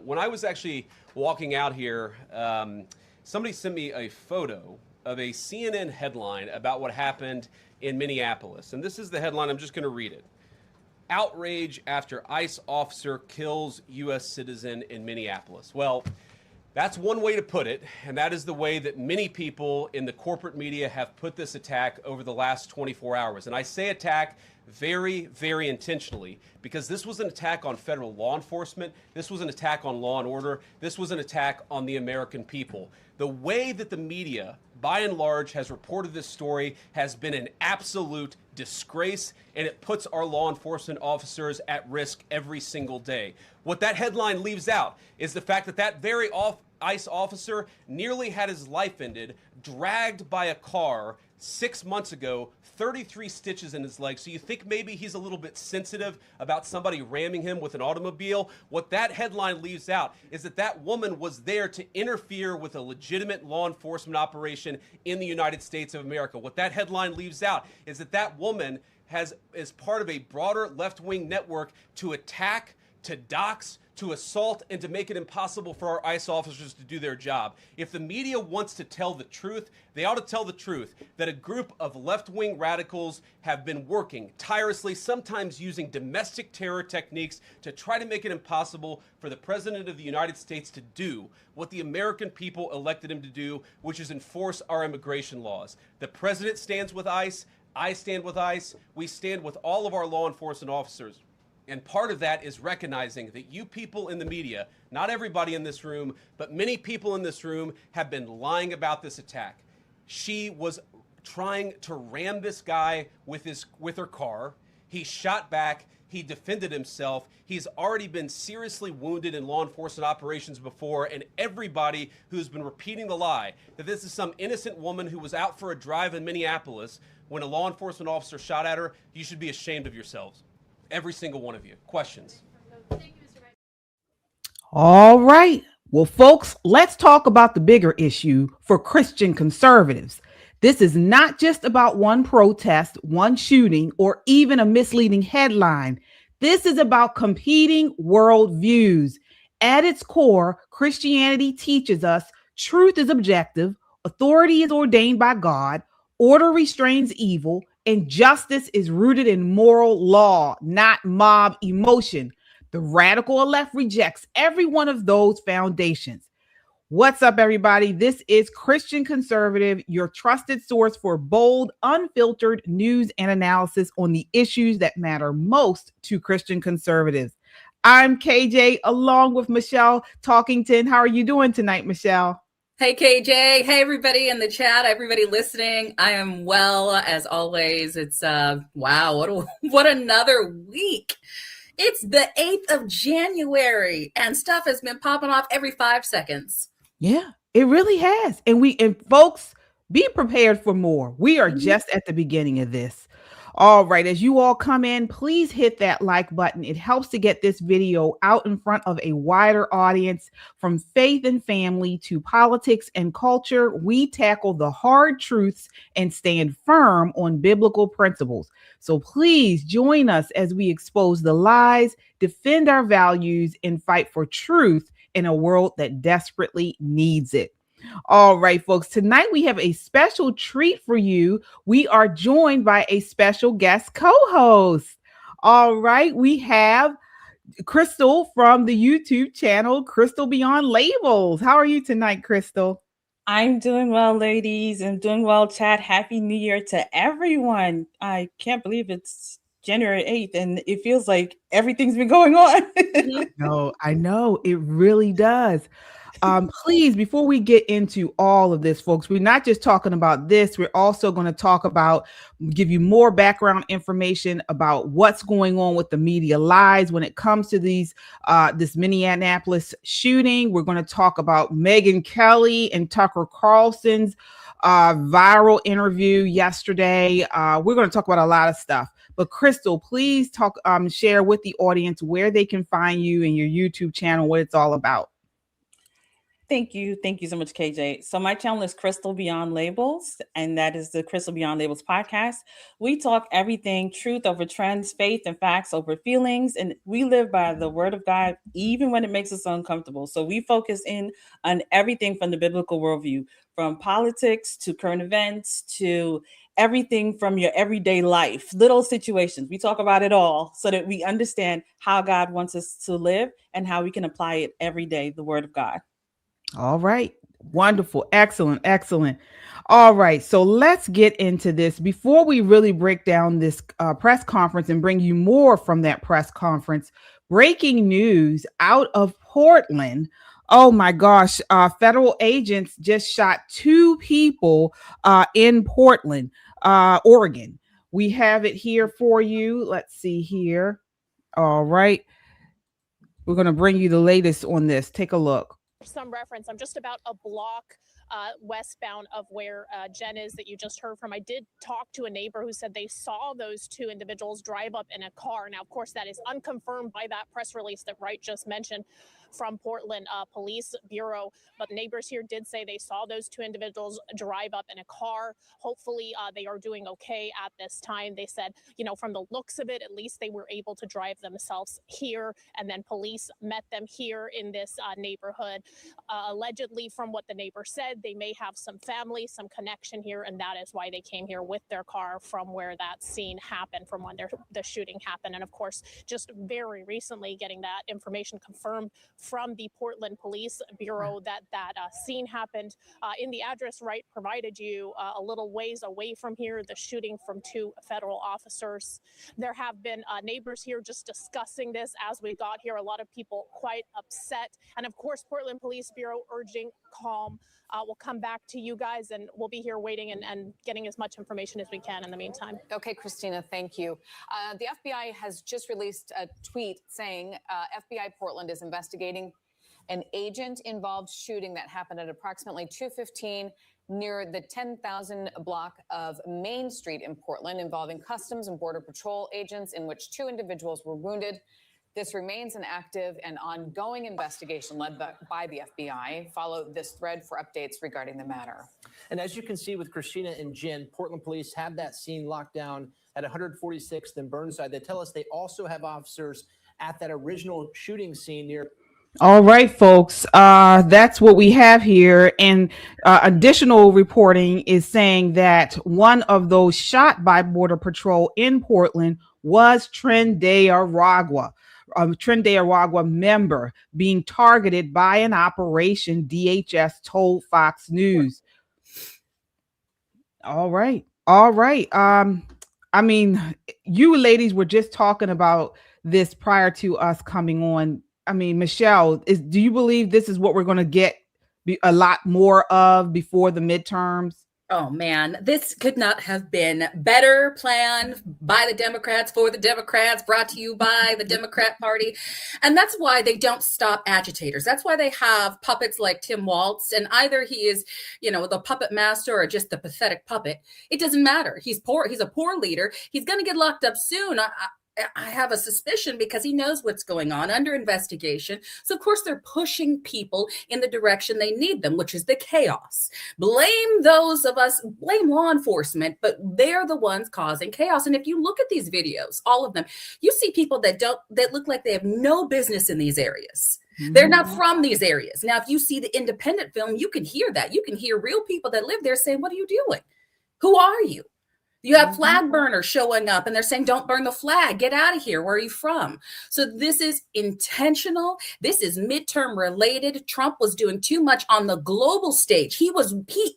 When I was actually walking out here, somebody sent me a photo of a CNN headline about what happened in Minneapolis. And this is the headline. I'm just going to read it. Outrage after ICE officer kills U.S. citizen in Minneapolis. Well, that's one way to put it, and that is the way that many people in the corporate media have put this attack over the last 24 hours. And I say attack very, very intentionally, because this was an attack on federal law enforcement. This was an attack on law and order. This was an attack on the American people. The way that the media, by and large, has reported this story has been an absolute disgrace, and it puts our law enforcement officers at risk every single day. What that headline leaves out is the fact that that very ICE officer nearly had his life ended, dragged by a car 6 months ago, 33 stitches in his leg. So you think maybe he's a little bit sensitive about somebody ramming him with an automobile? What that headline leaves out is that that woman was there to interfere with a legitimate law enforcement operation in the United States of America. What that headline leaves out is that that woman is part of a broader left-wing network to attack, to dox, to assault, and to make it impossible for our ICE officers to do their job. If the media wants to tell the truth, they ought to tell the truth that a group of left-wing radicals have been working tirelessly, sometimes using domestic terror techniques to try to make it impossible for the President of the United States to do what the American people elected him to do, which is enforce our immigration laws. The President stands with ICE. I stand with ICE. We stand with all of our law enforcement officers. And part of that is recognizing that you people in the media, not everybody in this room, but many people in this room have been lying about this attack. She was trying to ram this guy with her car. He shot back. He defended himself. He's already been seriously wounded in law enforcement operations before, and everybody who's been repeating the lie that this is some innocent woman who was out for a drive in Minneapolis when a law enforcement officer shot at her, you should be ashamed of yourselves. Every single one of you. Questions? All right. Well, folks, let's talk about the bigger issue for Christian conservatives. This is not just about one protest, one shooting, or even a misleading headline. This is about competing worldviews. At its core, Christianity teaches us truth is objective, authority is ordained by God, order restrains evil, and justice is rooted in moral law, not mob emotion. The radical left rejects every one of those foundations. What's up, everybody? This is Christian Conservative, your trusted source for bold, unfiltered news and analysis on the issues that matter most to Christian conservatives. I'm KJ, along with Michelle Talkington. How are you doing tonight, Michelle? Hey, KJ. Hey, everybody in the chat, everybody listening. I am well, as always. It's, wow, what another week. It's the 8th of January, and stuff has been popping off every 5 seconds. Yeah, it really has. And folks, be prepared for more. We are just at the beginning of this. All right, as you all come in, please hit that like button. It helps to get this video out in front of a wider audience. From faith and family to politics and culture, we tackle the hard truths and stand firm on biblical principles. So please join us as we expose the lies, defend our values, and fight for truth in a world that desperately needs it. All right, folks, tonight we have a special treat for you. We are joined by a special guest co-host. All right, we have Crystal from the YouTube channel, Crystal Beyond Labels. How are you tonight, Crystal? I'm doing well, ladies. I'm doing well, chat. Happy New Year to everyone. I can't believe it's January 8th, and it feels like everything's been going on. No, I know, it really does. Please, before we get into all of this, folks, we're not just talking about this. We're also going to talk about, give you more background information about what's going on with the media lies when it comes to this Minneapolis shooting. We're going to talk about Megyn Kelly and Tucker Carlson's viral interview yesterday. We're going to talk about a lot of stuff. But Crystal, please share with the audience where they can find you and your YouTube channel, what it's all about. Thank you. Thank you so much, KJ. So my channel is Crystal Beyond Labels, and that is the Crystal Beyond Labels podcast. We talk everything truth over trends, faith and facts over feelings, and we live by the word of God, even when it makes us uncomfortable. So we focus in on everything from the biblical worldview, from politics to current events to everything from your everyday life, little situations. We talk about it all so that we understand how God wants us to live and how we can apply it every day, the word of God. All right. Wonderful. Excellent. Excellent. All right. So let's get into this. Before we really break down this press conference and bring you more from that press conference, breaking news out of Portland. Oh my gosh. Federal agents just shot 2 people in Portland, Oregon. We have it here for you. Let's see here. All right. We're going to bring you the latest on this. Take a look. Some reference. I'm just about a block westbound of where Jen is that you just heard from. I did talk to a neighbor who said they saw those 2 individuals drive up in a car. Now, of course, that is unconfirmed by that press release that Wright just mentioned from Portland Police Bureau. But neighbors here did say they saw those 2 individuals drive up in a car. Hopefully, they are doing okay at this time. They said, you know, from the looks of it, at least they were able to drive themselves here. And then police met them here in this neighborhood. Allegedly, from what the neighbor said, they may have some family, some connection here, and that is why they came here with their car from where that scene happened, from when the shooting happened. And of course, just very recently getting that information confirmed from the Portland Police Bureau that scene happened in the address Wright provided you, a little ways away from here, the shooting from 2 federal officers. There have been neighbors here just discussing this as we got here. A lot of people quite upset. And of course, Portland Police Bureau urging calm. We'll come back to you guys, and we'll be here waiting and getting as much information as we can in the meantime. Okay, Christina, thank you. The FBI has just released a tweet saying FBI Portland is investigating an agent-involved shooting that happened at approximately 2:15 near the 10,000 block of Main Street in Portland, involving Customs and Border Patrol agents, in which 2 individuals were wounded. This remains an active and ongoing investigation led by the FBI. Follow this thread for updates regarding the matter. And as you can see with Christina and Jen, Portland police have that scene locked down at 146th and Burnside. They tell us they also have officers at that original shooting scene near. All right, folks, that's what we have here. And additional reporting is saying that one of those shot by Border Patrol in Portland was Trenday Aragua. Trenday Aragua member being targeted by an operation, DHS told Fox News. All right. I mean, you ladies were just talking about this prior to us coming on. I mean, Michelle, do you believe this is what we're going to get a lot more of before the midterms? Oh man, this could not have been better planned by the Democrats, for the Democrats, brought to you by the Democrat Party. And that's why they don't stop agitators. That's why they have puppets like Tim Walz, and either he is, you know, the puppet master or just the pathetic puppet. It doesn't matter. He's poor. He's a poor leader. He's going to get locked up soon. I have a suspicion because he knows what's going on, under investigation. So, of course, they're pushing people in the direction they need them, which is the chaos. Blame those of us, blame law enforcement, but they're the ones causing chaos. And if you look at these videos, all of them, you see people that look like they have no business in these areas. They're not from these areas. Now, if you see the independent film, you can hear that. You can hear real people that live there saying, what are you doing? Who are you? You have flag burners showing up and they're saying, don't burn the flag. Get out of here. Where are you from? So this is intentional. This is midterm related. Trump was doing too much on the global stage. He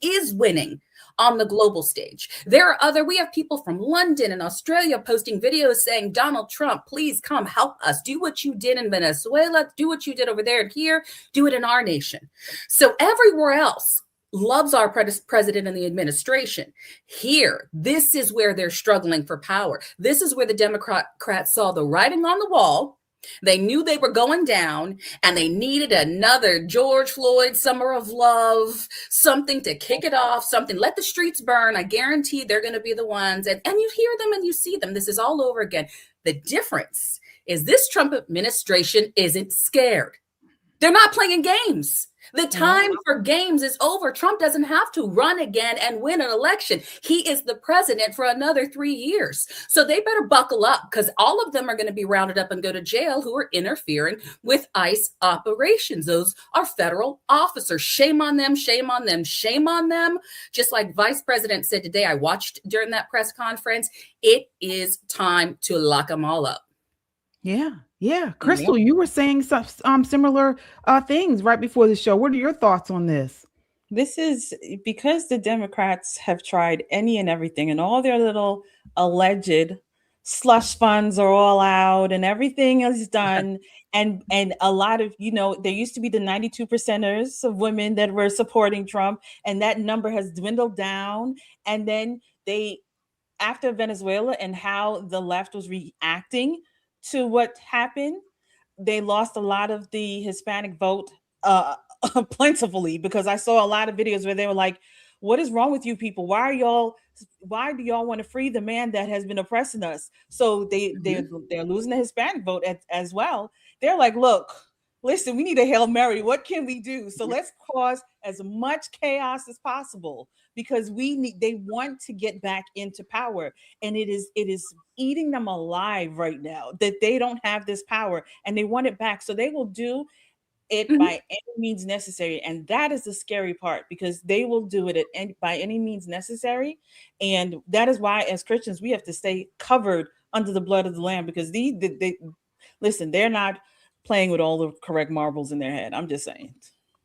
is winning on the global stage. We have people from London and Australia posting videos saying, Donald Trump, please come help us. Do what you did in Venezuela. Do what you did over there and here. Do it in our nation. So everywhere else loves our president and the administration. Here, this is where they're struggling for power. This is where the Democrats saw the writing on the wall. They knew they were going down and they needed another George Floyd Summer of Love, something to kick it off, something, let the streets burn. I guarantee they're going to be the ones. And you hear them and you see them. This is all over again. The difference is this Trump administration isn't scared. They're not playing games. The time for games is over. Trump doesn't have to run again and win an election. He is the president for another 3 years. So they better buckle up, because all of them are going to be rounded up and go to jail who are interfering with ICE operations. Those are federal officers. Shame on them, shame on them, shame on them. Just like Vice President said today, I watched during that press conference, it is time to lock them all up. Yeah. Crystal, you were saying some similar things right before the show. What are your thoughts on this? This is because the Democrats have tried any and everything, and all their little alleged slush funds are all out and everything is done. And a lot of, there used to be the 92%ers of women that were supporting Trump, and that number has dwindled down. And then after Venezuela and how the left was reacting to what happened, they lost a lot of the Hispanic vote plentifully, because I saw a lot of videos where they were like, what is wrong with you people? Why do y'all want to free the man that has been oppressing us? So they're losing the Hispanic vote as well. They're like, look, listen, we need a Hail Mary. What can we do? So let's cause as much chaos as possible, because they want to get back into power. And it is eating them alive right now that they don't have this power, and they want it back. So they will do it by any means necessary. And that is the scary part, because they will do it by any means necessary. And that is why, as Christians, we have to stay covered under the blood of the Lamb, because they're not playing with all the correct marbles in their head. I'm just saying.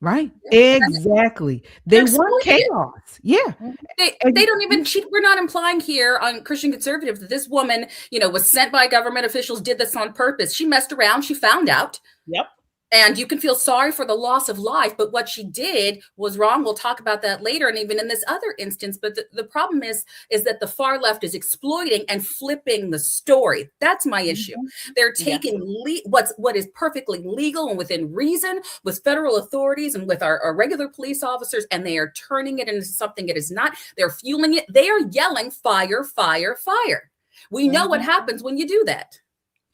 Right. Exactly. They want chaos. Yeah. They don't even cheat. We're not implying here on Christian Conservative that this woman, was sent by government officials, did this on purpose. She messed around. She found out. Yep. And you can feel sorry for the loss of life, but what she did was wrong. We'll talk about that later, and even in this other instance. But the problem is that the far left is exploiting and flipping the story. That's my issue. They're taking what is perfectly legal and within reason with federal authorities and with our regular police officers, and they are turning it into something it is not. They're fueling it. They are yelling, fire, fire, fire. We know what happens when you do that.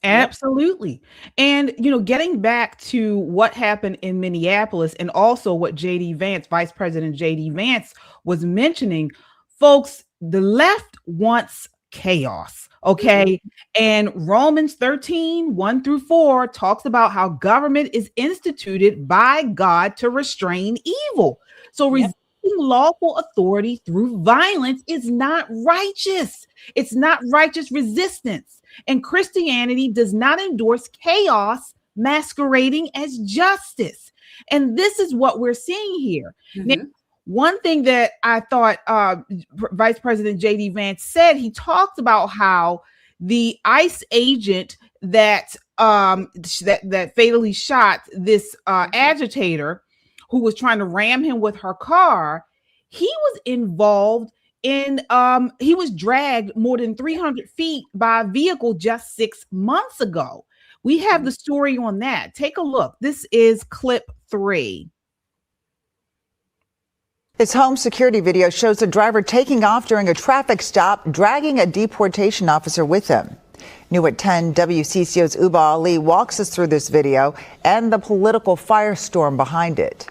Absolutely. And, getting back to what happened in Minneapolis, and also what Vice President J.D. Vance was mentioning, folks, the left wants chaos. Okay. And Romans 13:1-4 talks about how government is instituted by God to restrain evil. So resisting lawful authority through violence is not righteous. It's not righteous resistance. And Christianity does not endorse chaos masquerading as justice. And this is what we're seeing here. Now, one thing that I thought Vice President J.D. Vance said, he talked about how the ICE agent that fatally shot this agitator who was trying to ram him with her car, he was involved in, he was dragged more than 300 feet by a vehicle just 6 months ago. We have the story on that. Take a look. This is clip 3. This home security video shows the driver taking off during a traffic stop, dragging a deportation officer with him. New at 10, WCCO's Uba Ali walks us through this video and the political firestorm behind it.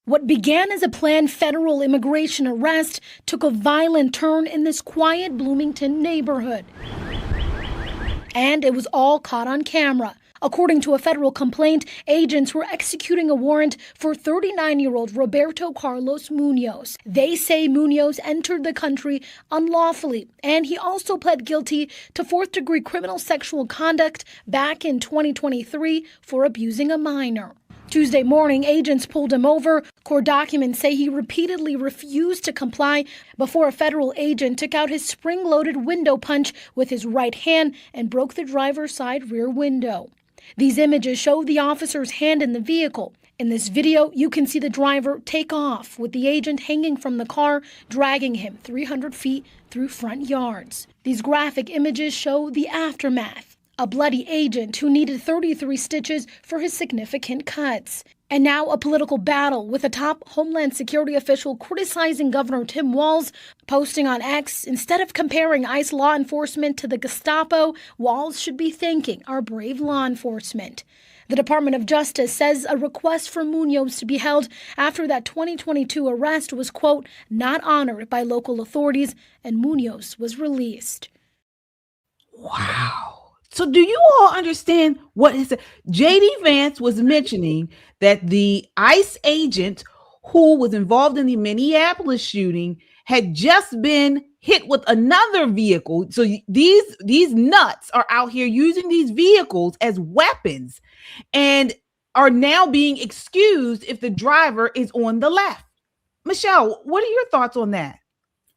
What began as a planned federal immigration arrest took a violent turn in this quiet Bloomington neighborhood. And it was all caught on camera. According to a federal complaint, agents were executing a warrant for 39-year-old Roberto Carlos Munoz. They say Munoz entered the country unlawfully, and he also pled guilty to fourth-degree criminal sexual conduct back in 2023 for abusing a minor. Tuesday morning, agents pulled him over. Court documents say he repeatedly refused to comply before a federal agent took out his spring-loaded window punch with his right hand and broke the driver's side rear window. These images show the officer's hand in the vehicle. In this video, you can see the driver take off with the agent hanging from the car, dragging him 300 feet through front yards. These graphic images show the aftermath. A bloody agent who needed 33 stitches for his significant cuts. And now a political battle with a top Homeland Security official criticizing Governor Tim Walz, posting on X, instead of comparing ICE law enforcement to the Gestapo, Walz should be thanking our brave law enforcement. The Department of Justice says a request for Munoz to be held after that 2022 arrest was, quote, not honored by local authorities, and Munoz was released. Wow. So do you all understand what is it? JD Vance was mentioning that the ICE agent who was involved in the Minneapolis shooting had just been hit with another vehicle. So these nuts are out here using these vehicles as weapons and are now being excused if the driver is on the left. Michelle, what are your thoughts on that?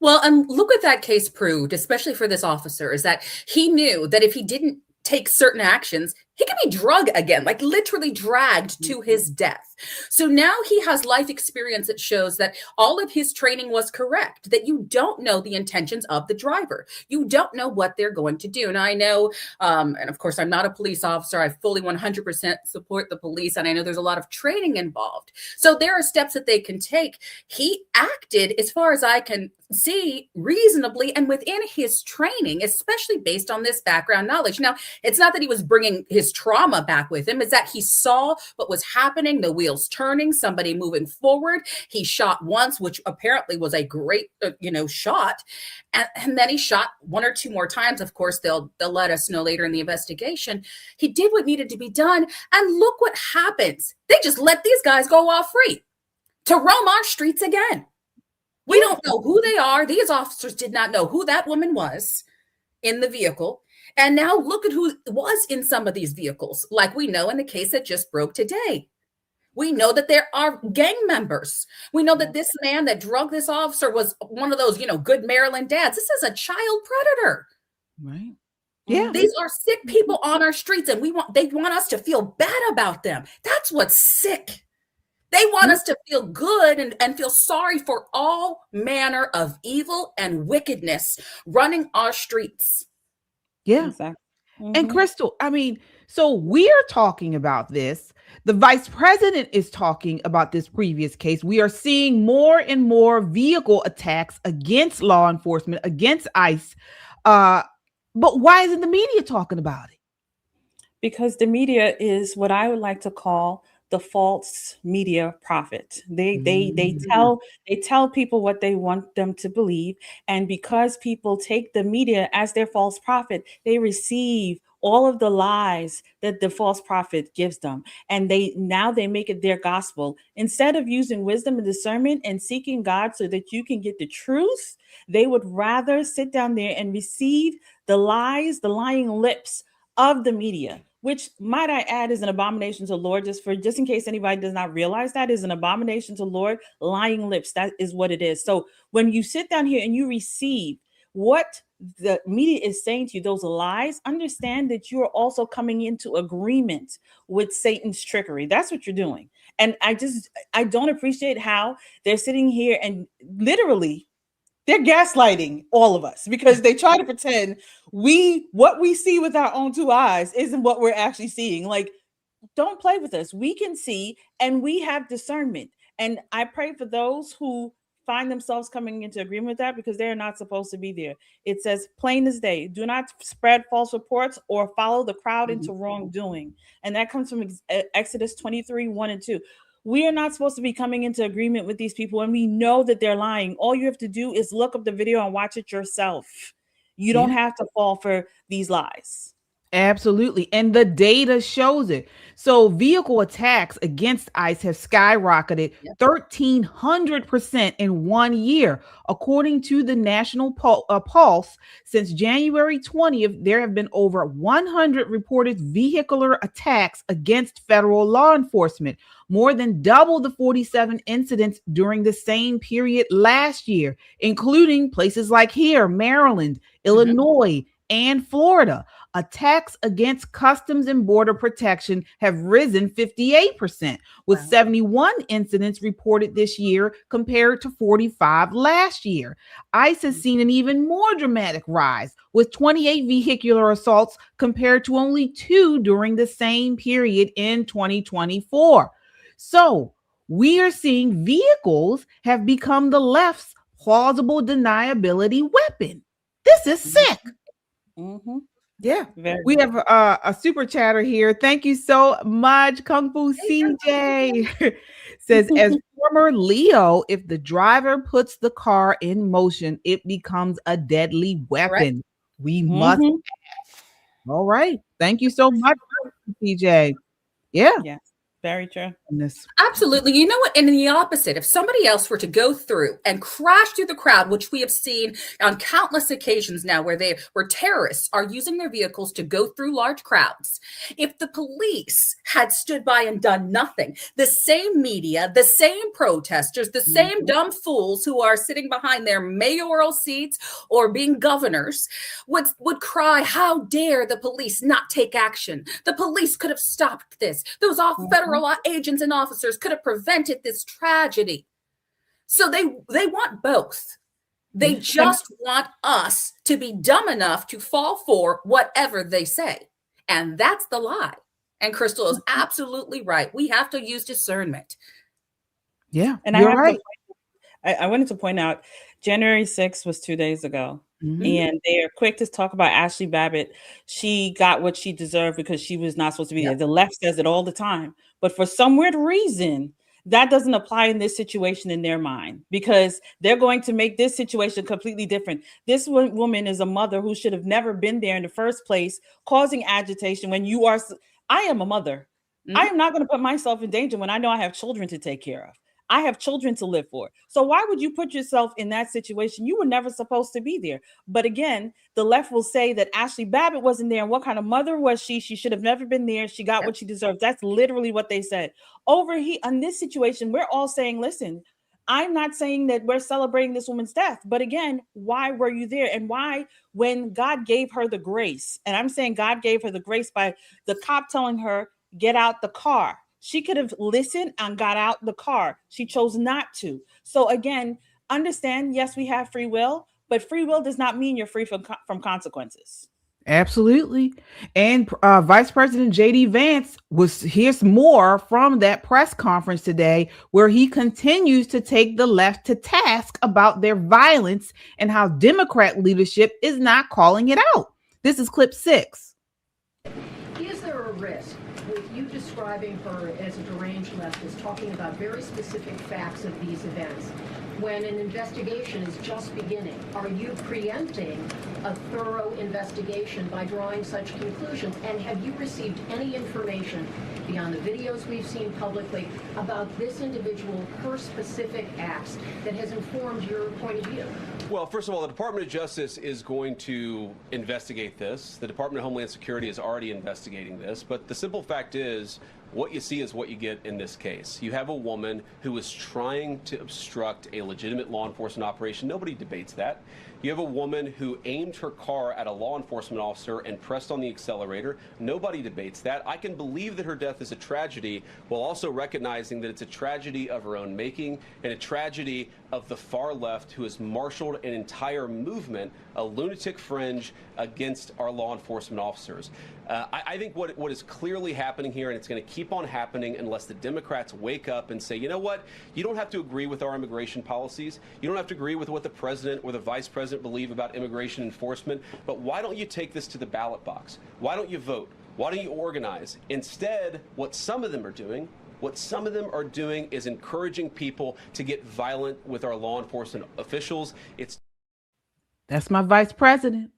Well, and look what that case proved, especially for this officer, is that he knew that if he didn't take certain actions, he could be drugged again, like literally dragged to his death. So now he has life experience that shows that all of his training was correct, that you don't know the intentions of the driver. You don't know what they're going to do. And I know, and of course, I'm not a police officer. I fully 100% support the police. And I know there's a lot of training involved. So there are steps that they can take. He acted, as far as I can see, reasonably and within his training, especially based on this background knowledge. Now, it's not that he was bringing his trauma back with him, is that he saw what was happening, the wheels turning, somebody moving forward. He shot once, which apparently was a great, shot. And then he shot one or two more times. Of course, they'll let us know later in the investigation. He did what needed to be done. And look what happens. They just let these guys go off free to roam our streets again. We don't know who they are. These officers did not know who that woman was in the vehicle. And now look at who was in some of these vehicles, like we know in the case that just broke today. We know that there are gang members. We know that this man that drugged this officer was one of those, good Maryland dads. This is a child predator. Right. Yeah. These are sick people on our streets, and they want us to feel bad about them. That's what's sick. They want us to feel good and feel sorry for all manner of evil and wickedness running our streets. Yeah. Exactly. Mm-hmm. And Crystal, so we're talking about this. The vice president is talking about this previous case. We are seeing more and more vehicle attacks against law enforcement, against ICE. But why isn't the media talking about it? Because the media is what I would like to call the false media prophet. They tell people what they want them to believe, and because people take the media as their false prophet, they receive all of the lies that the false prophet gives them, and they make it their gospel. Instead of using wisdom and discernment and seeking God so that you can get the truth, they would rather sit down there and receive the lies, the lying lips of the media, which, might I add, is an abomination to the Lord. Just in case anybody does not realize, that is an abomination to the Lord. Lying lips, that is what it is. So when you sit down here and you receive what the media is saying to you, those lies, understand that you are also coming into agreement with Satan's trickery. That's what you're doing. And I don't appreciate how they're sitting here and literally they're gaslighting all of us, because they try to pretend what we see with our own two eyes isn't what we're actually seeing. Like, don't play with us. We can see, and we have discernment. And I pray for those who find themselves coming into agreement with that, because they're not supposed to be there. It says plain as day, do not spread false reports or follow the crowd into wrongdoing. And that comes from Exodus 23, 1 and 2. We are not supposed to be coming into agreement with these people, and we know that they're lying. All you have to do is look up the video and watch it yourself. You don't have to fall for these lies. Absolutely. And the data shows it. So vehicle attacks against ICE have skyrocketed 1,300% in 1 year. According to the National Pulse, since January 20th, there have been over 100 reported vehicular attacks against federal law enforcement, more than double the 47 incidents during the same period last year, including places like here, Maryland, Illinois, and Florida. Attacks against Customs and Border Protection have risen 58%, with 71 incidents reported this year compared to 45 last year. ICE has seen an even more dramatic rise, with 28 vehicular assaults compared to only 2 during the same period in 2024. So we are seeing vehicles have become the left's plausible deniability weapon. This is sick. Mm-hmm. Yeah. Very We have a super chatter here. Thank you so much, Kung Fu CJ. Says, as former Leo, if the driver puts the car in motion, it becomes a deadly weapon. We must. Mhm. All right. Thank you so much, CJ. Yeah. Yes, very true. Absolutely. You know what? And the opposite, if somebody else were to go through and crash through the crowd, which we have seen on countless occasions now where terrorists are using their vehicles to go through large crowds, if the police had stood by and done nothing, the same media, the same protesters, the same dumb fools who are sitting behind their mayoral seats or being governors would cry, how dare the police not take action? The police could have stopped this. Those federal agents and officers could have prevented this tragedy. So they want both. They just want us to be dumb enough to fall for whatever they say. And that's the lie. And Crystal is absolutely right. We have to use discernment. Yeah, and you're right. I wanted to point out January 6th was 2 days ago. And they are quick to talk about Ashley Babbitt. She got what she deserved because she was not supposed to be there. The left says it all the time. But for some weird reason, that doesn't apply in this situation in their mind, because they're going to make this situation completely different. This woman is a mother who should have never been there in the first place, causing agitation when you are. I am a mother. I am not going to put myself in danger when I know I have children to take care of. I have children to live for. So why would you put yourself in that situation? You were never supposed to be there. But again, the left will say that Ashley Babbitt wasn't there. And what kind of mother was she? She should have never been there. She got what she deserved. That's literally what they said. Over here, on this situation, we're all saying, listen, I'm not saying that we're celebrating this woman's death. But again, why were you there? And why, when God gave her the grace, and I'm saying God gave her the grace by the cop telling her, get out the car. She could have listened and got out the car. She chose not to. So again, understand, yes, we have free will, but free will does not mean you're free from consequences. Absolutely. And Vice President J.D. Vance here's more from that press conference today, where he continues to take the left to task about their violence and how Democrat leadership is not calling it out. This is clip 6. Is there a risk with you describing her as a deranged leftist, talking about very specific facts of these events, when an investigation is just beginning? Are you preempting a thorough investigation by drawing such conclusions? And have you received any information beyond the videos we've seen publicly about this individual, her specific acts, that has informed your point of view? Well, first of all, the Department of Justice is going to investigate this. The Department of Homeland Security is already investigating this. But the simple fact is, what you see is what you get in this case. You have a woman who is trying to obstruct a legitimate law enforcement operation. Nobody debates that. You have a woman who aimed her car at a law enforcement officer and pressed on the accelerator. Nobody debates that. I can believe that her death is a tragedy, while also recognizing that it's a tragedy of her own making and a tragedy of the far left, who has marshaled an entire movement, a lunatic fringe, against our law enforcement officers. I think what is clearly happening here, and it's going to keep on happening unless the Democrats wake up and say, you know what, you don't have to agree with our immigration policies. You don't have to agree with what the president or the vice president believe about immigration enforcement. But why don't you take this to the ballot box? Why don't you vote? Why don't you organize? Instead, what some of them are doing is encouraging people to get violent with our law enforcement officials. That's my vice president.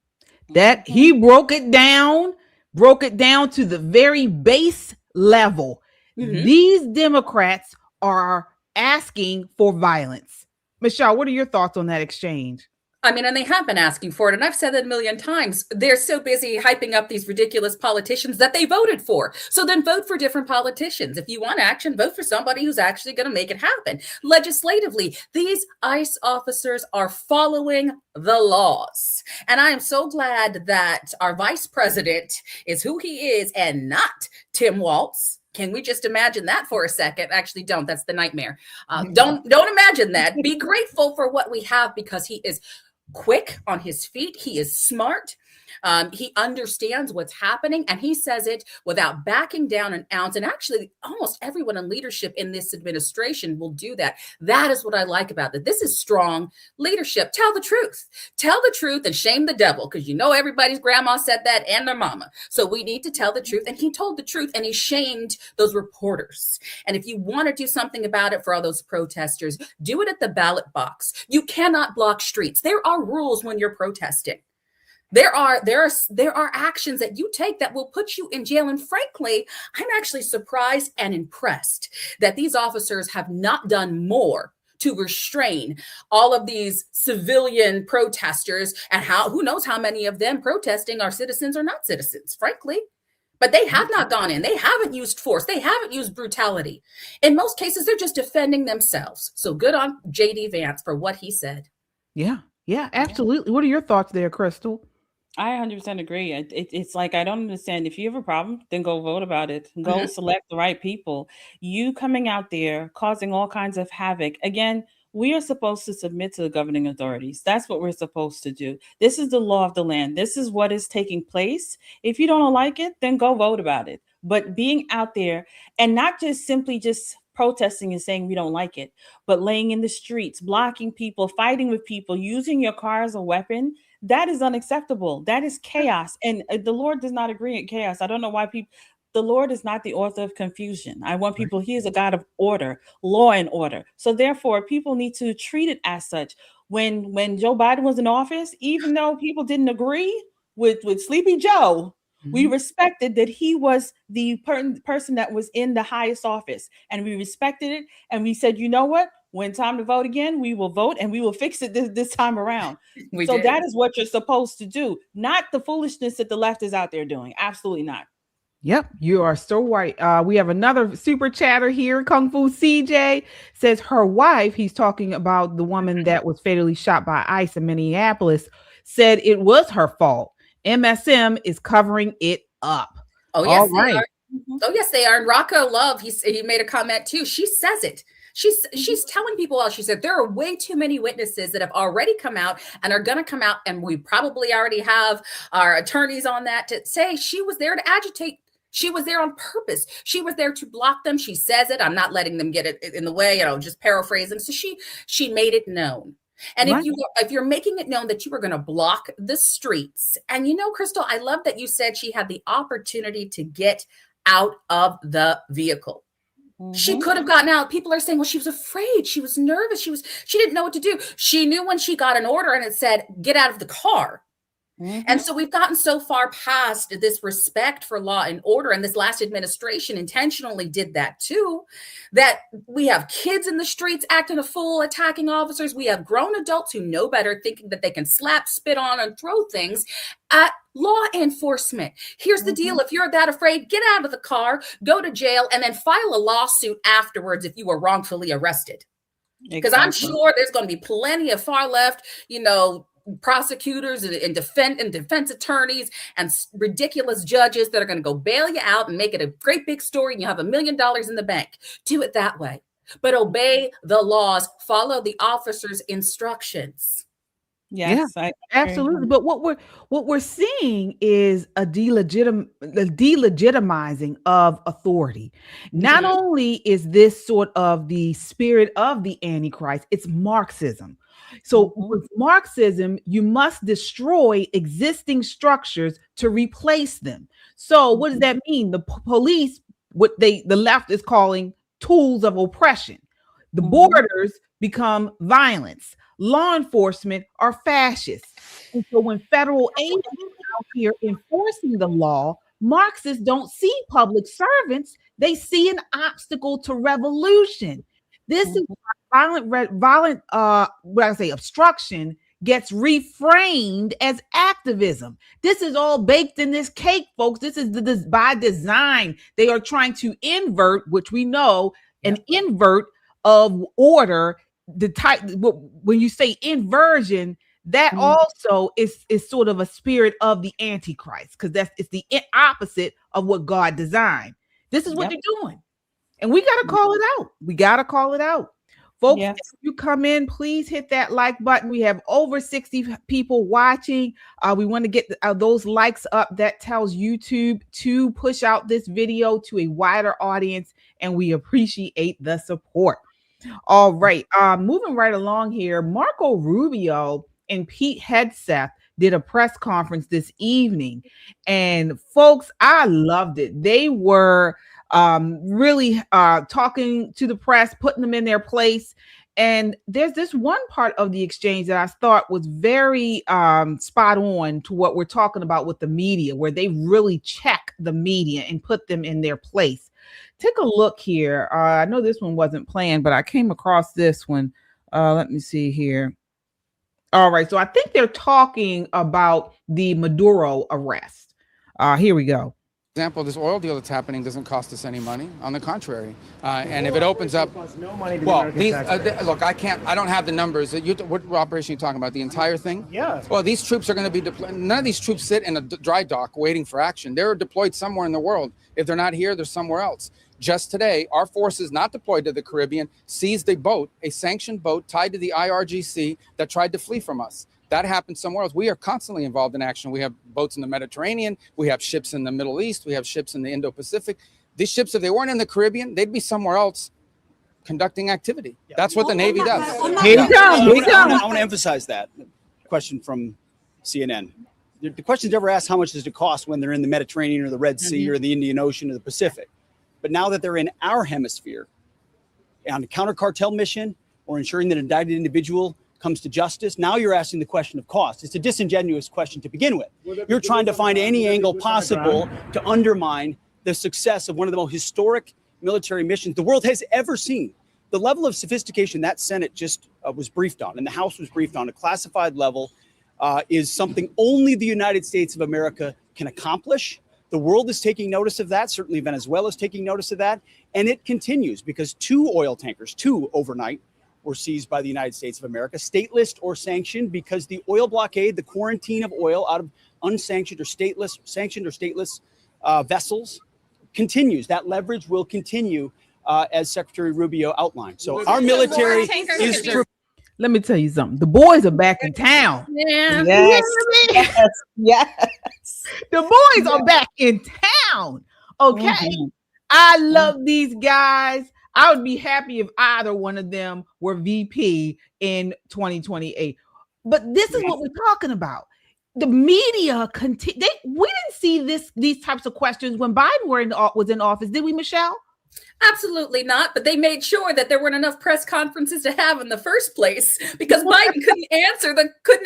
That he broke it down to the very base level. These Democrats are asking for violence. Michelle, what are your thoughts on that exchange? I mean, and they have been asking for it. And I've said that a million times. They're so busy hyping up these ridiculous politicians that they voted for. So then vote for different politicians. If you want action, vote for somebody who's actually going to make it happen. Legislatively, these ICE officers are following the laws. And I am so glad that our vice president is who he is and not Tim Walz. Can we just imagine that for a second? Actually, don't. That's the nightmare. Don't imagine that. Be grateful for what we have, because he is quick on his feet. He is smart. He understands what's happening, and he says it without backing down an ounce. And actually, almost everyone in leadership in this administration will do that. That is what I like about it. This is strong leadership. Tell the truth. Tell the truth and shame the devil, because you know everybody's grandma said that and their mama. So we need to tell the truth. And he told the truth, and he shamed those reporters. And if you want to do something about it for all those protesters, do it at the ballot box. You cannot block streets. There are rules when you're protesting. There are actions that you take that will put you in jail. And frankly, I'm actually surprised and impressed that these officers have not done more to restrain all of these civilian protesters, and who knows how many of them protesting are citizens or not citizens, frankly. But they have not gone in. They haven't used force. They haven't used brutality. In most cases, they're just defending themselves. So good on J.D. Vance for what he said. Yeah, absolutely. What are your thoughts there, Crystal? I 100% agree. It's like, I don't understand. If you have a problem, then go vote about it. Go select the right people. You coming out there causing all kinds of havoc. Again, we are supposed to submit to the governing authorities. That's what we're supposed to do. This is the law of the land. This is what is taking place. If you don't like it, then go vote about it. But being out there and not just simply just protesting and saying we don't like it, but laying in the streets, blocking people, fighting with people, using your car as a weapon, that is unacceptable. That is chaos. And the Lord does not agree in chaos. I don't know why the Lord is not the author of confusion. I want people, he is a God of order, law and order. So therefore, people need to treat it as such. When Joe Biden was in office, even though people didn't agree with Sleepy Joe, we respected that he was the person that was in the highest office, and we respected it. And we said, you know what? When time to vote again, we will vote and we will fix it this time around. So that is what you're supposed to do, not the foolishness that the left is out there doing. Absolutely not. Yep, you are so right. We have another super chatter here. Kung Fu CJ says her wife, he's talking about the woman that was fatally shot by ICE in Minneapolis, said it was her fault. MSM is covering it up. Oh, yes, they are. Oh, yes, they are. And Rocco Love, he made a comment too. She says it. She's telling people, well, she said, there are way too many witnesses that have already come out and are going to come out. And we probably already have our attorneys on that to say she was there to agitate. She was there on purpose. She was there to block them. She says it. I'm not letting them get it in the way, just paraphrasing. So she made it known. And if you're making it known that you were going to block the streets, and Crystal, I love that you said she had the opportunity to get out of the vehicle. She could have gotten out. People are saying, well, she was afraid. She was nervous. She didn't know what to do. She knew when she got an order and it said, get out of the car. And so we've gotten so far past this respect for law and order, and this last administration intentionally did that too, that we have kids in the streets acting a fool, attacking officers. We have grown adults who know better, thinking that they can slap, spit on, and throw things at law enforcement. Here's the deal. If you're that afraid, get out of the car, go to jail, and then file a lawsuit afterwards if you were wrongfully arrested. Because I'm sure there's going to be plenty of far left, prosecutors and defense attorneys and ridiculous judges that are going to go bail you out and make it a great big story, and you have $1 million in the bank. Do it that way, but obey the laws, follow the officer's instructions. Yes, yeah, absolutely. But what we're seeing is a delegitimizing of authority. Not only is this sort of the spirit of the Antichrist, it's Marxism. So with Marxism, you must destroy existing structures to replace them. So what does that mean? The police, the left is calling tools of oppression. The borders become violence. Law enforcement are fascists. And so when federal agents are out here enforcing the law, Marxists don't see public servants. They see an obstacle to revolution. This is violent obstruction gets reframed as activism. This is all baked in this cake, folks. This is by design. They are trying to invert, which we know, an invert of order. The type, when you say inversion, that also is sort of a spirit of the Antichrist, because it's the opposite of what God designed. This is what they're doing. And we got to call it out. We got to call it out. Folks, Yes. if you come in, please hit that like button. We have over 60 people watching. We want to get those likes up. That tells YouTube to push out this video to a wider audience, and we appreciate the support. All right, moving right along here, Marco Rubio and Pete Hegseth did a press conference this evening, and folks, I loved it. They were really talking to the press, putting them in their place. And there's this one part of the exchange that I thought was very spot on to what we're talking about with the media, where they really check the media and put them in their place. Take a look here. I know this one wasn't planned, but I came across this one. Let me see here. All right. So I think they're talking about the Maduro arrest. Here we go. Example, this oil deal that's happening doesn't cost us any money. On the contrary, and if it opens up, well, these look, I don't have the numbers. What operation are you talking about? The entire thing? Yeah. Well, these troops are going to be deployed. None of these troops sit in a dry dock waiting for action. They're deployed somewhere in the world. If they're not here, they're somewhere else. Just today, our forces not deployed to the Caribbean seized a boat, a sanctioned boat tied to the IRGC that tried to flee from us. That happened somewhere else. We are constantly involved in action. We have boats in the Mediterranean. We have ships in the Middle East. We have ships in the Indo-Pacific. These ships, if they weren't in the Caribbean, they'd be somewhere else conducting activity. Yeah. That's what the Navy does. Here you go. I want to emphasize that question from CNN. The question's never asked how much does it cost when they're in the Mediterranean or the Red Sea or the Indian Ocean or the Pacific. But now that they're in our hemisphere on a counter cartel mission or ensuring that an indicted individual comes to justice, now you're asking the question of cost. It's a disingenuous question to begin with. You're trying to find any angle possible to undermine the success of one of the most historic military missions the world has ever seen. The level of sophistication that Senate just was briefed on and the House was briefed on, a classified level, is something only the United States of America can accomplish. The world is taking notice of that. Certainly Venezuela is taking notice of that. And it continues because 2 oil tankers, 2 overnight, were seized by the United States of America, stateless or sanctioned, because the oil blockade, the quarantine of oil out of unsanctioned or sanctioned or stateless vessels continues. That leverage will continue as Secretary Rubio outlined. So our military is... Let me tell you something. The boys are back in town. Yeah. Yes. Yes. The boys are back in town. Okay. Mm-hmm. I love these guys. I would be happy if either one of them were VP in 2028. But this is what we're talking about. The media we didn't see these types of questions when Biden was in office, did we, Michelle? Absolutely not. But they made sure that there weren't enough press conferences to have in the first place because Biden couldn't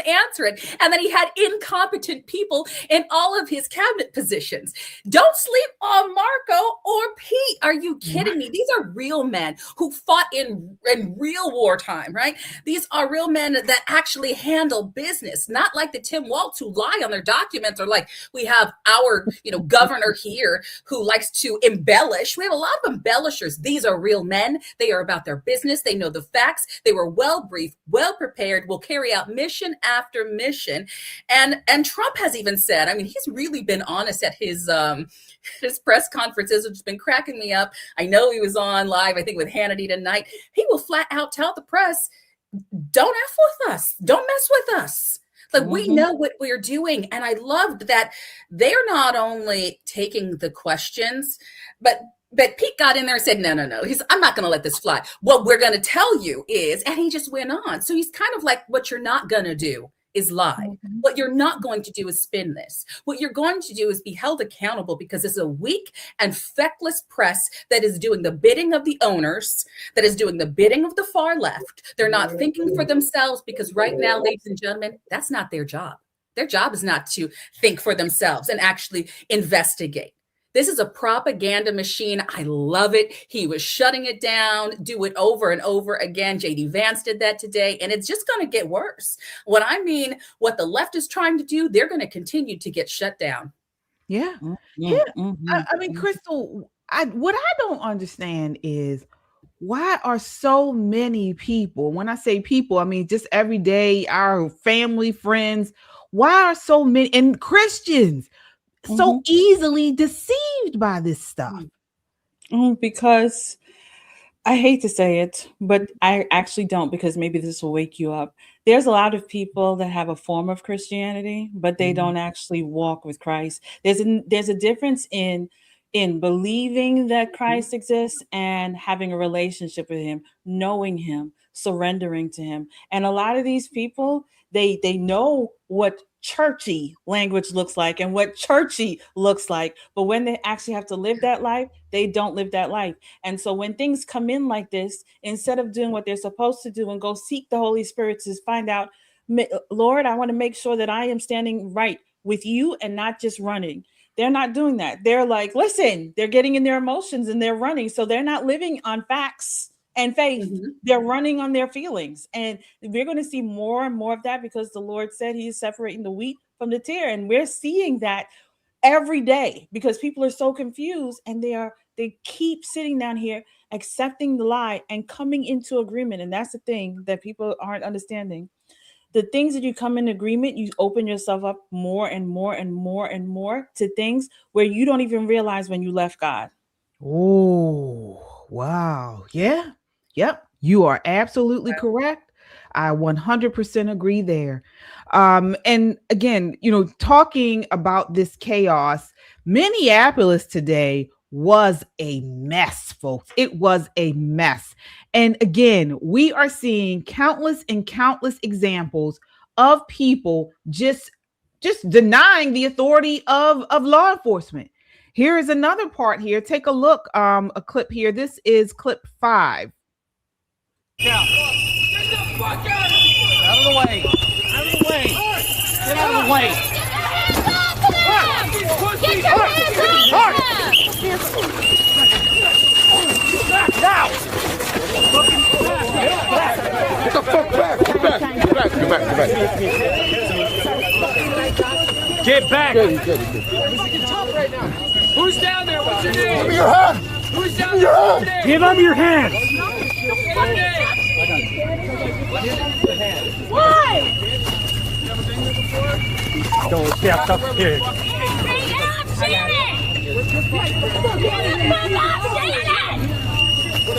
answer it. And then he had incompetent people in all of his cabinet positions. Don't sleep on Marco or Pete. Are you kidding me? These are real men who fought in real wartime, right? These are real men that actually handle business, not like the Tim Waltz who lie on their documents, or like we have our, governor here who likes to embellish. We have a lot of embellishers. These are real men. They are about their business. They know the facts. They were well briefed, well prepared, will carry out mission after mission. And Trump has even said, he's really been honest at his press conferences, which has been cracking me up. I know he was on live, I think, with Hannity tonight. He will flat out tell the press, don't F with us. Don't mess with us. Like, we know what we're doing. And I loved that they're not only taking the questions, but Pete got in there and said, no. I'm not going to let this fly. What we're going to tell you is, and he just went on. So he's kind of like, what you're not going to do is lie. What you're not going to do is spin this. What you're going to do is be held accountable, because it's a weak and feckless press that is doing the bidding of the owners, that is doing the bidding of the far left. They're not thinking for themselves, because right now, ladies and gentlemen, that's not their job. Their job is not to think for themselves and actually investigate. This is a propaganda machine. I love it. He was shutting it down, do it over and over again. JD Vance did that today, and it's just going to get worse. What the left is trying to do, they're going to continue to get shut down. Yeah. Crystal, what I don't understand is, why are so many people, when I say people, I mean just every day, our family, friends, why are so many, and Christians, so easily deceived by this stuff? Because I hate to say it, but I actually don't, because maybe this will wake you up. There's a lot of people that have a form of Christianity, but they don't actually walk with Christ. There's a difference in believing that Christ exists and having a relationship with him, knowing him, surrendering to him. And a lot of these people, they know what churchy language looks like and what churchy looks like, but when they actually have to live that life, they don't live that life. And so when things come in like this, instead of doing what they're supposed to do and go seek the Holy Spirit to find out, Lord, I want to make sure that I am standing right with you and not just running. They're not doing that. They're like, listen, they're getting in their emotions and they're running. So they're not living on facts and faith. They're running on their feelings. And we're going to see more and more of that, because the Lord said he's separating the wheat from the tare. And we're seeing that every day, because people are so confused, and they keep sitting down here accepting the lie and coming into agreement. And that's the thing that people aren't understanding. The things that you come in agreement, you open yourself up more and more and more and more to things where you don't even realize when you left God. Oh, wow. Yeah. Yep. You are absolutely correct. I 100% agree there. And again, talking about this chaos, Minneapolis today was a mess, folks. It was a mess. And again, we are seeing countless and countless examples of people just denying the authority of law enforcement. Here is another part here. Take a look, a clip here. This is clip 5. Yeah. Get the fuck out of the way. Out of the way. Get out of the way. Get your hands off him. Back now. Get the fuck back. Get back. Get back. Get back. Get back. Get Who's down there? What's your name? Give me your hand. Who's down there? What's your name? Give him your hand. Why? Don't step up here.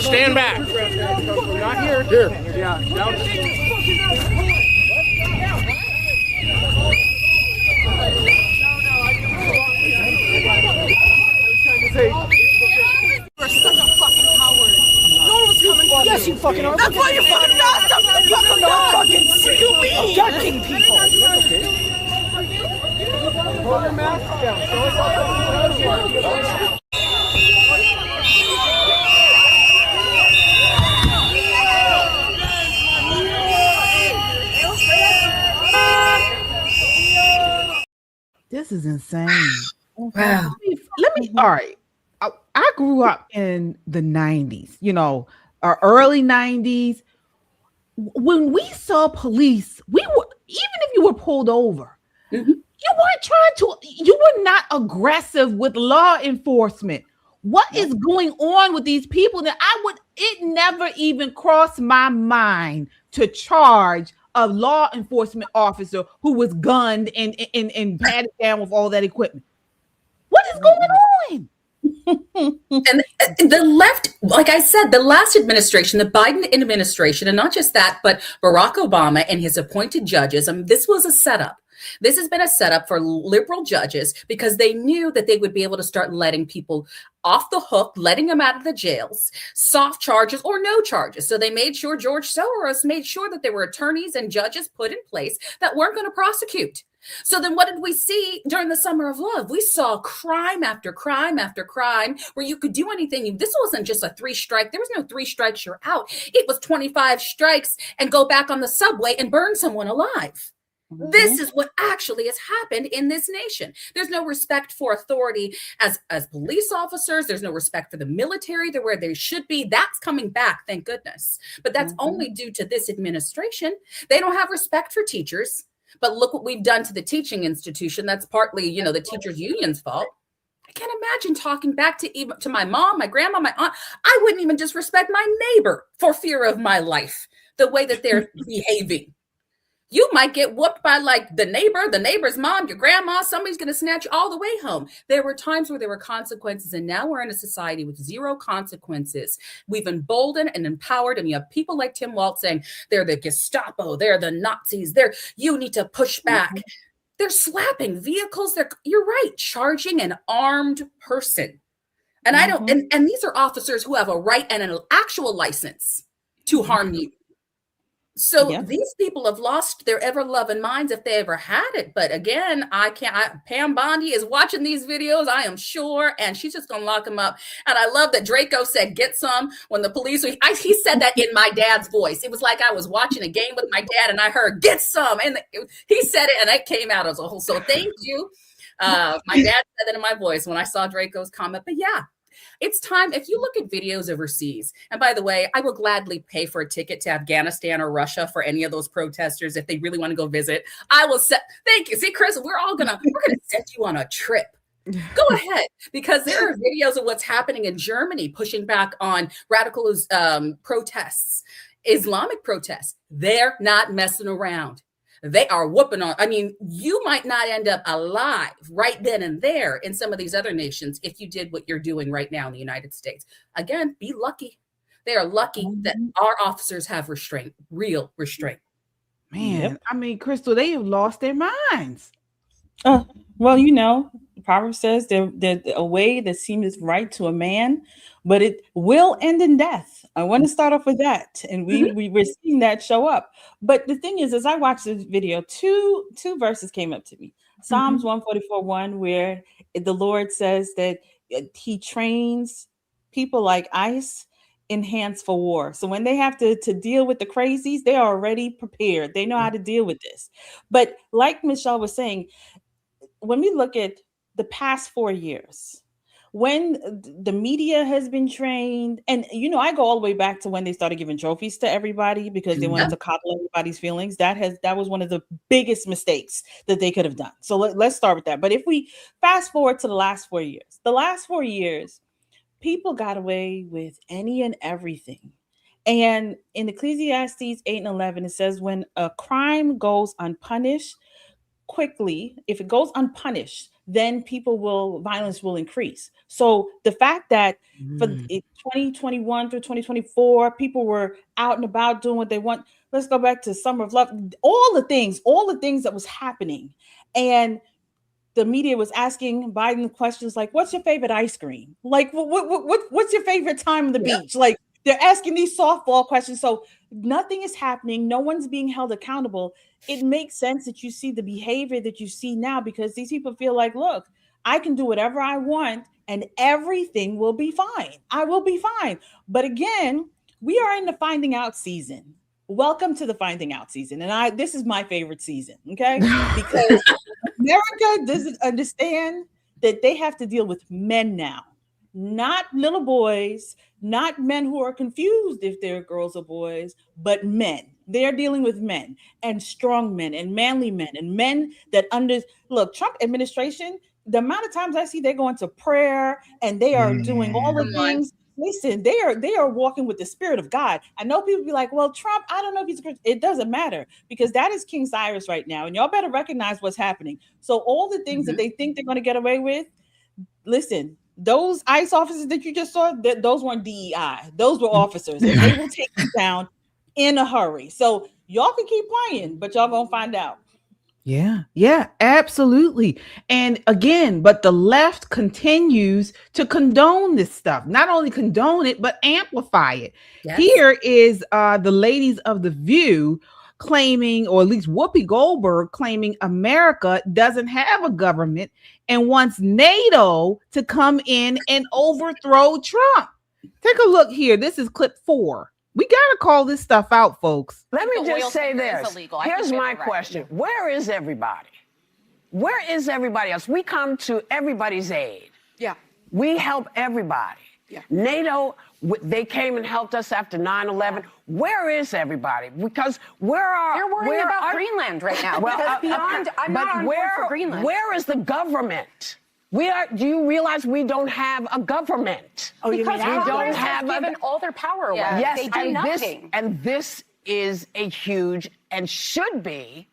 Stand back. Not here. Here. Yeah. Down. You're such a fucking coward. No one's coming for you. Yes, you fucking are. That's why you're fucking not fucking sue me. Abducting people. Pull your mask down. Show us This is insane. Wow. Let me all right. I grew up in the 90s, or early 90s. When we saw police, even if you were pulled over, you were not aggressive with law enforcement. What is going on with these people that it never even crossed my mind to charge a law enforcement officer who was gunned and patted down with all that equipment. What is going on? And the left, like I said, the last administration, the Biden administration, and not just that, but Barack Obama and his appointed judges, this was a setup. This has been a setup for liberal judges because they knew that they would be able to start letting people off the hook, letting them out of the jails, soft charges or no charges. So they made sure, George Soros made sure that there were attorneys and judges put in place that weren't going to prosecute. So then what did we see during the summer of love? We saw crime after crime after crime where you could do anything. This wasn't just a 3-strike. There was no 3 strikes, you're out. It was 25 strikes and go back on the subway and burn someone alive. Mm-hmm. This is what actually has happened in this nation. There's no respect for authority as police officers. There's no respect for the military. They're where they should be. That's coming back, thank goodness. But that's only due to this administration. They don't have respect for teachers. But look what we've done to the teaching institution. That's partly, the teachers union's fault. I can't imagine talking back to my mom, my grandma, my aunt. I wouldn't even disrespect my neighbor for fear of my life, the way that they're behaving. You might get whooped by like the neighbor's mom, your grandma. Somebody's going to snatch you all the way home. There were times where there were consequences, and now we're in a society with zero consequences. We've emboldened and empowered, and you have people like Tim Walz saying they're the Gestapo, they're the Nazis, you need to push back. Mm-hmm. They're slapping vehicles. You're right, charging an armed person. And I don't, and these are officers who have a right and an actual license to harm you. So these people have lost their ever-loving minds if they ever had it. But again, Pam Bondi is watching these videos, I am sure, and she's just going to lock them up. And I love that Draco said, get some, when the police, he said that in my dad's voice. It was like I was watching a game with my dad and I heard, get some. And he said it and it came out as a whole. So thank you. My dad said that in my voice when I saw Draco's comment. But yeah. It's time, if you look at videos overseas, and by the way, I will gladly pay for a ticket to Afghanistan or Russia for any of those protesters if they really want to go visit. Thank you. See, Chris, we're going to send you on a trip. Go ahead, because there are videos of what's happening in Germany pushing back on radical protests, Islamic protests. They're not messing around. They are whooping on. I mean, you might not end up alive right then and there in some of these other nations if you did what you're doing right now in the United States. Again, be lucky. They are lucky that our officers have restraint, real restraint. Man, I mean, Crystal, they have lost their minds. Well, you know, Proverbs says there's a way that seems right to a man, but it will end in death. I want to start off with that. And we're seeing that show up. But the thing is, as I watched this video, two verses came up to me. Psalms 144:1, where the Lord says that he trains people like ice in hands for war. So when they have to deal with the crazies, they are already prepared. They know how to deal with this. But like Michelle was saying, when we look at the past 4 years, when the media has been trained, and you know, I go all the way back to when they started giving trophies to everybody because they wanted to coddle everybody's feelings. That was one of the biggest mistakes that they could have done. So let's start with that. But if we fast forward to the last 4 years, people got away with any and everything. And in Ecclesiastes 8:11, it says, when a crime goes unpunished quickly, if it goes unpunished, then violence will increase. So the fact that for 2021 through 2024, people were out and about doing what they want. Let's go back to Summer of Love, all the things that was happening. And the media was asking Biden questions like, what's your favorite ice cream? Like, what's your favorite time on the beach? Like, they're asking these softball questions. So nothing is happening. No one's being held accountable. It makes sense that you see the behavior that you see now because these people feel like, look, I can do whatever I want and everything will be fine. I will be fine. But again, we are in the finding out season. Welcome to the finding out season. And this is my favorite season, okay? Because America doesn't understand that they have to deal with men now. Not little boys, not men who are confused if they're girls or boys, but men. They're dealing with men and strong men and manly men and men that look, Trump administration, the amount of times I see they go into prayer and they are doing all the things. Listen, they are walking with the Spirit of God. I know people be like, well, Trump, I don't know if he's good. It doesn't matter because that is King Cyrus right now. And y'all better recognize what's happening. So all the things that they think they're going to get away with, listen, those ICE officers that you just saw, those weren't DEI. Those were officers. And they will take you down in a hurry. So y'all can keep playing, but y'all gonna find out. Yeah, absolutely. And again, but the left continues to condone this stuff. Not only condone it, but amplify it. Yes. Here is the ladies of The View claiming, or at least Whoopi Goldberg claiming, America doesn't have a government and wants NATO to come in and overthrow Trump. Take a look here. This is clip 4. We got to call this stuff out, folks. Let me just say this. Here's my question. Where is everybody? Where is everybody else? We come to everybody's aid. Yeah. We help everybody. Yeah. NATO, they came and helped us after 9/11. Where is everybody? Because You're worrying about Greenland right now. Well, beyond, I'm not on board for Greenland. Where is the government? Do you realize we don't have a government? Oh, because we don't have given all their power away. Yes, they do nothing. And this is a huge and should be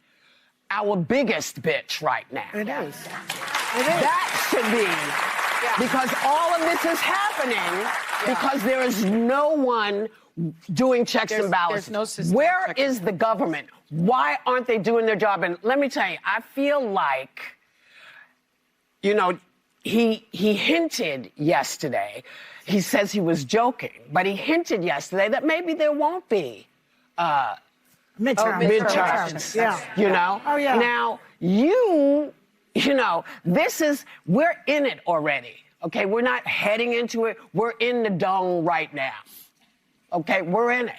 our biggest bitch right now. It is. That should be. Because all of this is happening because there is no one doing checks and balances. There's no system. Where is the government? Why aren't they doing their job? And let me tell you, I feel like, you know, he hinted yesterday, he says he was joking, but he hinted yesterday that maybe there won't be midterms. Yeah. You know? Oh, yeah. Now, you know, we're in it already. Okay, we're not heading into it. We're in the dung right now. Okay, we're in it.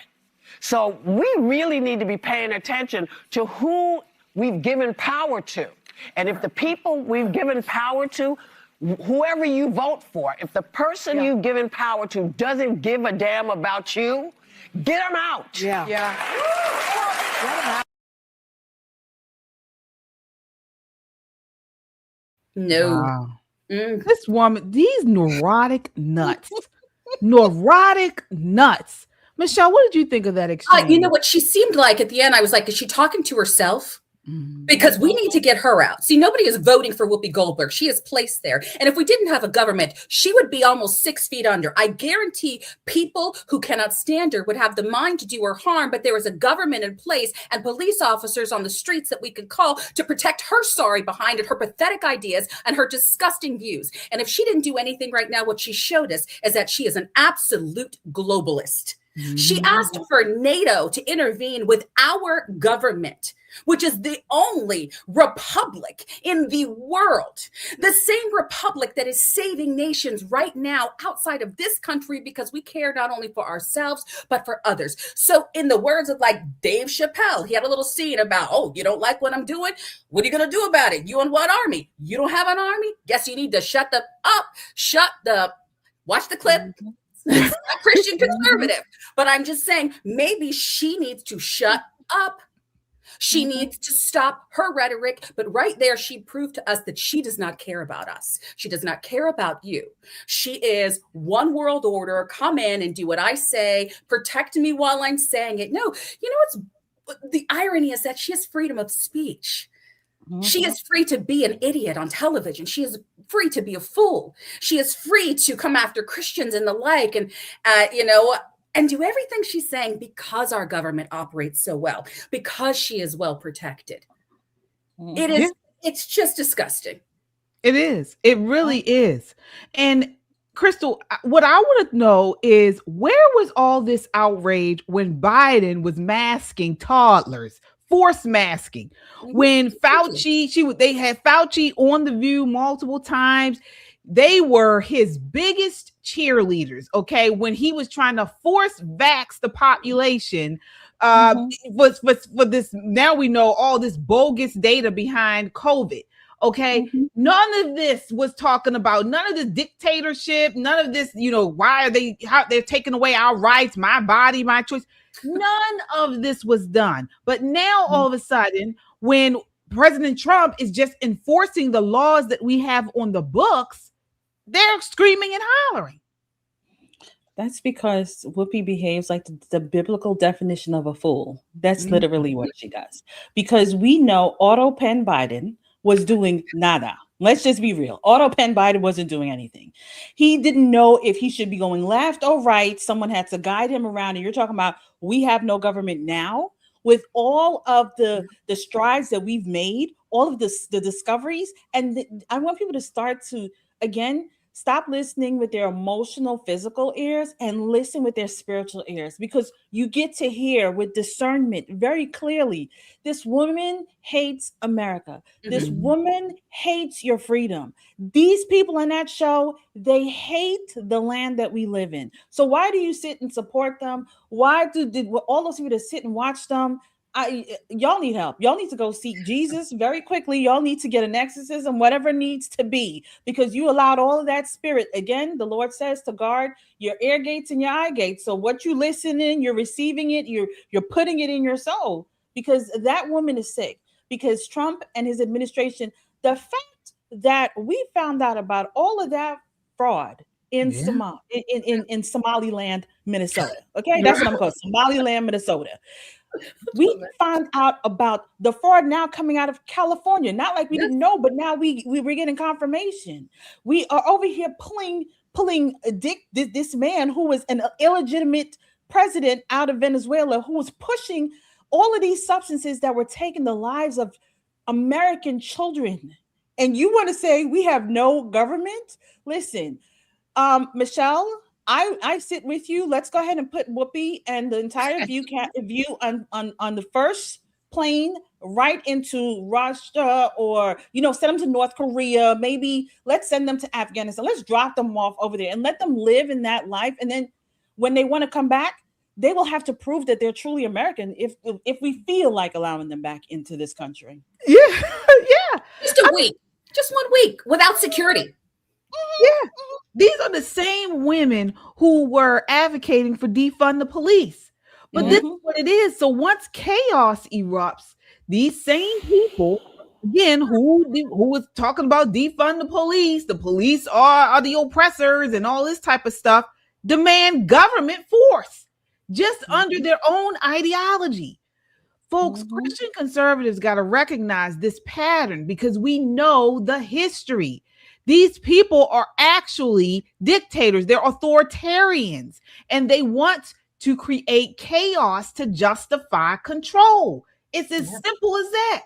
So we really need to be paying attention to who we've given power to. And if the people we've given power to, whoever you vote for, if the person you've given power to doesn't give a damn about you, get them out. Yeah. Get them out. No. Wow. This woman, these neurotic nuts. Michelle, what did you think of that exchange? You know what? She seemed like at the end, I was like, is she talking to herself? Because we need to get her out. See, nobody is voting for Whoopi Goldberg. She is placed there. And if we didn't have a government, she would be almost 6 feet under. I guarantee people who cannot stand her would have the mind to do her harm, but there is a government in place and police officers on the streets that we could call to protect her sorry behind it, her pathetic ideas and her disgusting views. And if she didn't do anything right now, what she showed us is that she is an absolute globalist. She asked for NATO to intervene with our government, which is the only republic in the world, the same republic that is saving nations right now outside of this country because we care not only for ourselves, but for others. So in the words of like Dave Chappelle, he had a little scene about, oh, you don't like what I'm doing? What are you going to do about it? You in what army? You don't have an army? Guess you need to watch the clip. It's a Christian conservative, but I'm just saying maybe she needs to shut up. She needs to stop her rhetoric. But right there, she proved to us that she does not care about us. She does not care about you. She is one world order. Come in and do what I say. Protect me while I'm saying it. No, you know what's the irony is that she has freedom of speech. She is free to be an idiot on television. She is free to be a fool. She is free to come after Christians and the like, and and do everything she's saying because our government operates so well, because she is well protected. It's just disgusting. It is. It really is. And Crystal, what I want to know is where was all this outrage when Biden was masking toddlers? Forced masking. When Fauci, they had Fauci on The View multiple times. They were his biggest cheerleaders. Okay, when he was trying to force vax the population, was for this. Now we know all this bogus data behind COVID. Okay, none of this was talking about none of this dictatorship. None of this. Why are how they're taking away our rights? My body, my choice. None of this was done. But now all of a sudden, when President Trump is just enforcing the laws that we have on the books, they're screaming and hollering. That's because Whoopi behaves like the biblical definition of a fool. That's literally what she does. Because we know Otto Penn Biden was doing nada. Let's just be real. Otto Penn Biden wasn't doing anything. He didn't know if he should be going left or right. Someone had to guide him around. And you're talking about we have no government now. With all of the strides that we've made, all of the discoveries. And I want people to start to, again, stop listening with their emotional, physical ears and listen with their spiritual ears, because you get to hear with discernment very clearly. This woman hates America. This woman hates your freedom. These people on that show, they hate the land that we live in. So why do you sit and support them? Why did all those people that sit and watch them? Y'all need help. Y'all need to go seek Jesus very quickly. Y'all need to get an exorcism, whatever needs to be, because you allowed all of that spirit. Again, the Lord says to guard your ear gates and your eye gates. So what you listen in, you're receiving it, you're putting it in your soul, because that woman is sick. Because Trump and his administration, the fact that we found out about all of that fraud in Somaliland, Minnesota. Okay, that's what I'm calling Somaliland, Minnesota. We found out about the fraud now coming out of California. Not like we didn't know, but now we were getting confirmation. We are over here pulling this man who was an illegitimate president out of Venezuela, who was pushing all of these substances that were taking the lives of American children. And you want to say we have no government? Listen, Michelle, I sit with you. Let's go ahead and put Whoopi and the entire view on the first plane right into Russia, or send them to North Korea. Maybe let's send them to Afghanistan. Let's drop them off over there and let them live in that life. And then when they want to come back, they will have to prove that they're truly American if we feel like allowing them back into this country. Yeah, yeah. Just a week, just 1 week without security. Yeah. These are the same women who were advocating for defund the police. But this is what it is. So once chaos erupts, these same people, again, who was talking about defund the police are the oppressors and all this type of stuff, demand government force just under their own ideology. Folks, Christian conservatives got to recognize this pattern because we know the history. These people are actually dictators. They're authoritarians, and they want to create chaos to justify control. It's as simple as that.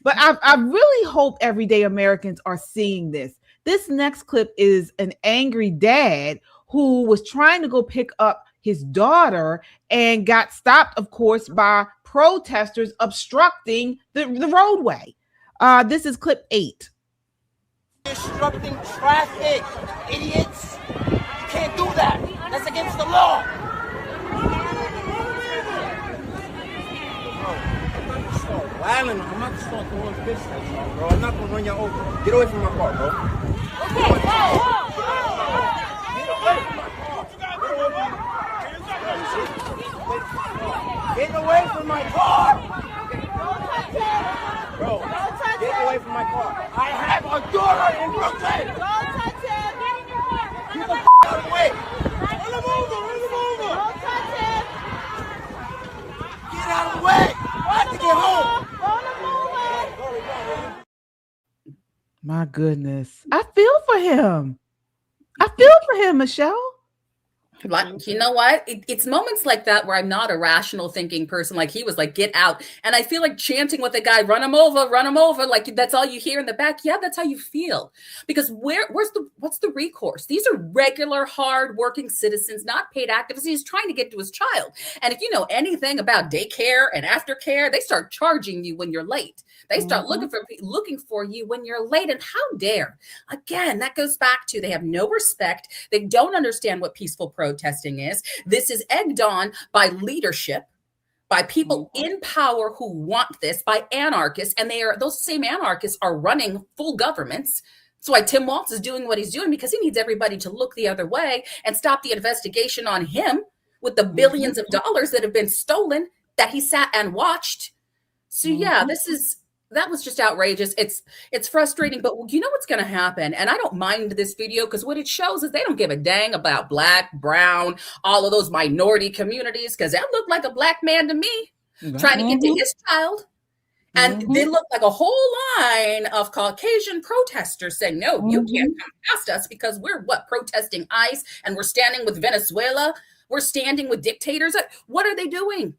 But I really hope everyday Americans are seeing this. This next clip is an angry dad who was trying to go pick up his daughter and got stopped, of course, by protesters obstructing the roadway. This is clip 8. Disrupting traffic, idiots. You can't do that. That's against the law. I'm not gonna start throwing fists at y'all, bro. I'm not gonna run y'all over. Get away from my car, bro. Okay, Get away from my car. Get away from my car. Bro, get away from my car. I have a daughter in Brooklyn. Don't touch him. Get in your car. Get the out of the way. Run him over. Don't touch him. Get out of the way. I have to get home. My goodness. I feel for him. Michelle. Like, you know what? It's moments like that where I'm not a rational thinking person. Like he was like, get out. And I feel like chanting with the guy, run him over. Like that's all you hear in the back. Yeah, that's how you feel. Because what's the recourse? These are regular, hard-working citizens, not paid activists. He's trying to get to his child. And if you know anything about daycare and aftercare, they start charging you when you're late. They start looking for you when you're late. And how dare? Again, that goes back to they have no respect. They don't understand what peaceful protesting is. This is egged on by leadership, by people in power who want this, by anarchists. And those same anarchists are running full governments. That's why Tim Walz is doing what he's doing, because he needs everybody to look the other way and stop the investigation on him with the billions of dollars that have been stolen that he sat and watched. So yeah, that was just outrageous. It's frustrating, but you know what's going to happen? And I don't mind this video because what it shows is they don't give a dang about black, brown, all of those minority communities, because that looked like a black man to me trying to get to his child. And they look like a whole line of Caucasian protesters saying, no, you can't come past us because we're protesting ICE, and we're standing with Venezuela. We're standing with dictators. What are they doing?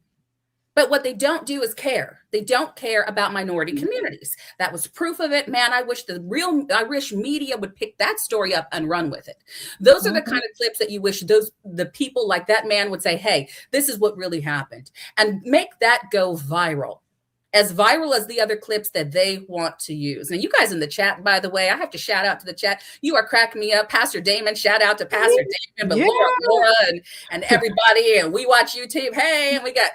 But what they don't do is care. They don't care about minority communities. That was proof of it. Man, I wish media would pick that story up and run with it. Those are the kind of clips that you wish the people like that man would say, hey, this is what really happened, and make that go viral. As viral as the other clips that they want to use. And you guys in the chat, by the way, I have to shout out to the chat. You are cracking me up. Pastor Damon, shout out to Pastor Damon, but Laura and everybody. And we watch YouTube. Hey, and we got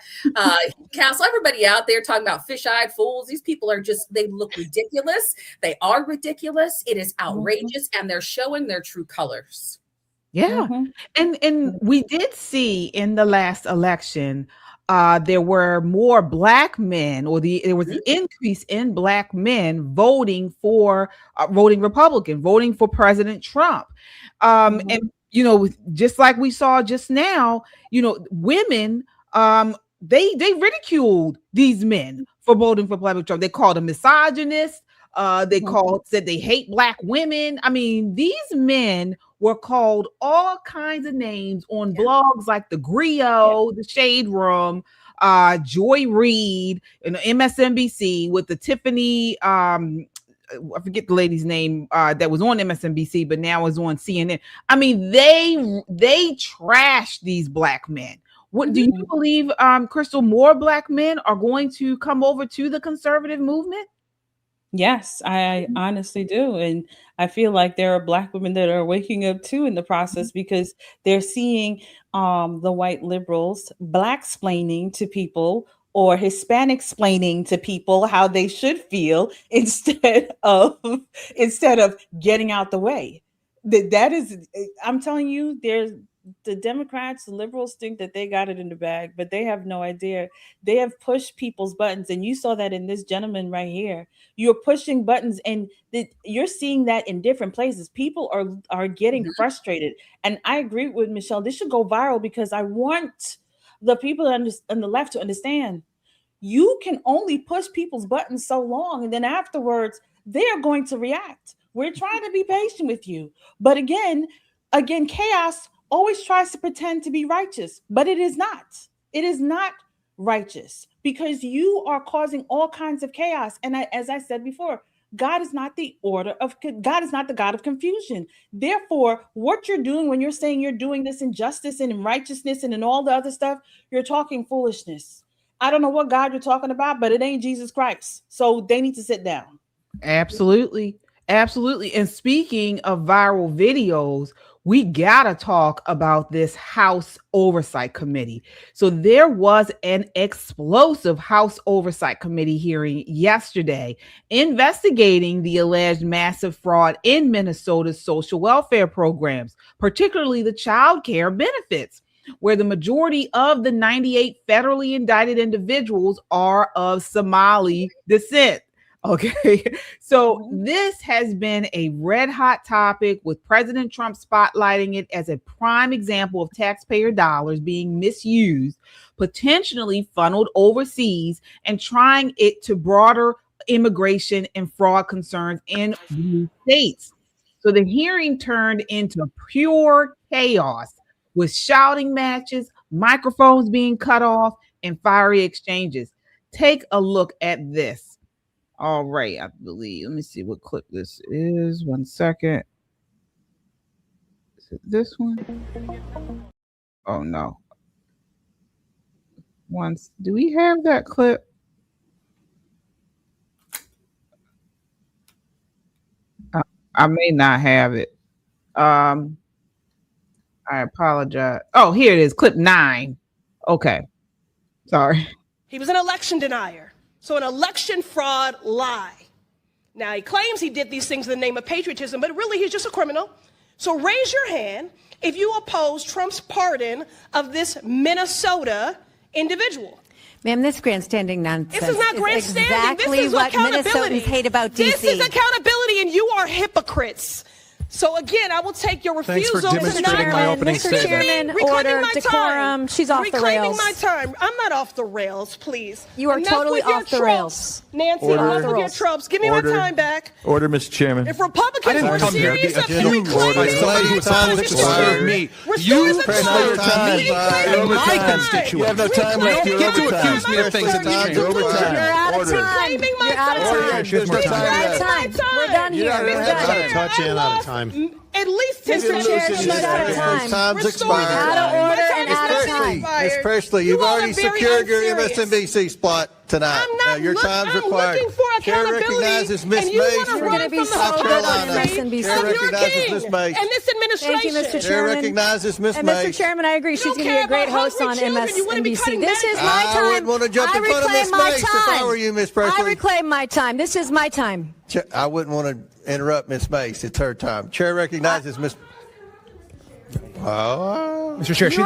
Castle, everybody out there talking about fish-eyed fools. These people are they look ridiculous. They are ridiculous. It is outrageous. And they're showing their true colors. Yeah. And we did see in the last election, there were more black men, or there was an increase in black men voting Republican, voting for President Trump. And, just like we saw just now, women they ridiculed these men for voting for President Trump. They called them misogynist. They said they hate black women. I mean, these men were called all kinds of names on blogs like the Griot, the Shade Room, Joy Reid, and MSNBC with the Tiffany. I forget the lady's name that was on MSNBC, but now is on CNN. I mean, they trashed these black men. What do you believe, Crystal? More black men are going to come over to the conservative movement? Yes, I honestly do. And I feel like there are black women that are waking up too in the process because they're seeing the white liberals black-splaining to people or Hispanic-splaining to people how they should feel instead of getting out the way. That is, I'm telling you, the Democrats, the liberals think that they got it in the bag, but they have no idea. They have pushed people's buttons. And you saw that in this gentleman right here. You're pushing buttons and you're seeing that in different places. People are getting frustrated. And I agree with Michelle. This should go viral because I want the people on the left to understand you can only push people's buttons so long. And then afterwards, they are going to react. We're trying to be patient with you. But again, chaos always tries to pretend to be righteous, but it is not. It is not righteous because you are causing all kinds of chaos. And as I said before, God is not the God of confusion. Therefore, what you're doing when you're saying you're doing this in justice and in righteousness and in all the other stuff, you're talking foolishness. I don't know what God you're talking about, but it ain't Jesus Christ. So they need to sit down. Absolutely. Absolutely. And speaking of viral videos, we gotta talk about this House Oversight Committee. So there was an explosive House Oversight Committee hearing yesterday investigating the alleged massive fraud in Minnesota's social welfare programs, particularly the child care benefits, where the majority of the 98 federally indicted individuals are of Somali descent. Okay, so this has been a red hot topic with President Trump spotlighting it as a prime example of taxpayer dollars being misused, potentially funneled overseas, and trying it to broader immigration and fraud concerns in blue states. So the hearing turned into pure chaos with shouting matches, microphones being cut off, and fiery exchanges. Take a look at this. All right, I believe. Let me see what clip this is. 1 second. Is it this one? Oh no. Do we have that clip? I may not have it. I apologize. Oh, here it is. Clip 9. Okay. Sorry. He was an election denier. So an election fraud lie. Now, he claims he did these things in the name of patriotism, but really he's just a criminal. So raise your hand if you oppose Trump's pardon of this Minnesota individual. Ma'am, this grandstanding nonsense. This is not grandstanding. Exactly this is what accountability. Minnesotans hate about D.C. This is accountability, and you are hypocrites. So again, I will take your refusal to not Mr. Chairman, order, decorum. She's off the rails. Reclaiming my time. I'm not off the rails, please. You are totally off the rails. Nancy, enough with your tropes. Give me my time back. Order, Mr. Chairman. If Republicans were serious about reclaiming me, you pressure time my constituents. You have no time left. You get to accuse me of things at the time. You're out of time. You're out of time. We're done here. We're done. Out of time. At least 10 She's out of time. Time's expired. Out of order and out of time. Ms. Presley, you've already secured your MSNBC spot tonight. Your time's required. Chair recognizes Ms. Mace. We're going to be so good on MSNBC. Chair recognizes Ms. Mace. And this administration. Thank you, Mr. Chair Chairman. recognizes Ms. And Mace. Mr. Chairman, I agree. She's going to be a great host on MSNBC. This is my time. I wouldn't want to jump in front of Ms. Mace if I were you, Ms. Presley. I reclaim my time. This is my time. I wouldn't want to interrupt Ms. Mace. It's her time. Chair recognizes Ms. Mr. Chair, she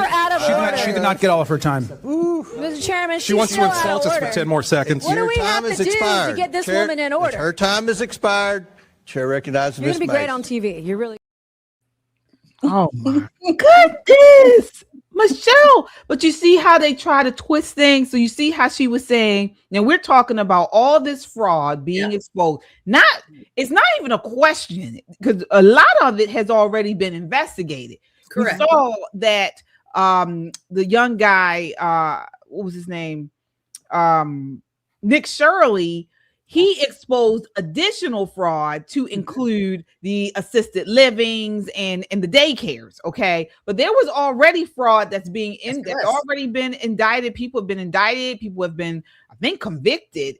did not get all of her time. Mr. Chairman, she wants to insult us for 10 more seconds. What do we have to do to get this woman in order? Her time is expired. Chair recognizes Ms. Mace. You're going to be great on TV. You're really. Oh my goodness. Michelle, but you see how they try to twist things. So you see how she was saying, now we're talking about all this fraud being exposed. It's not even a question because a lot of it has already been investigated. Correct. We saw that the young guy, what was his name? Nick Shirley, he exposed additional fraud to include the assisted livings and the daycares. Okay. But there was already fraud that's already been indicted. People have been indicted. People have been, I think, convicted.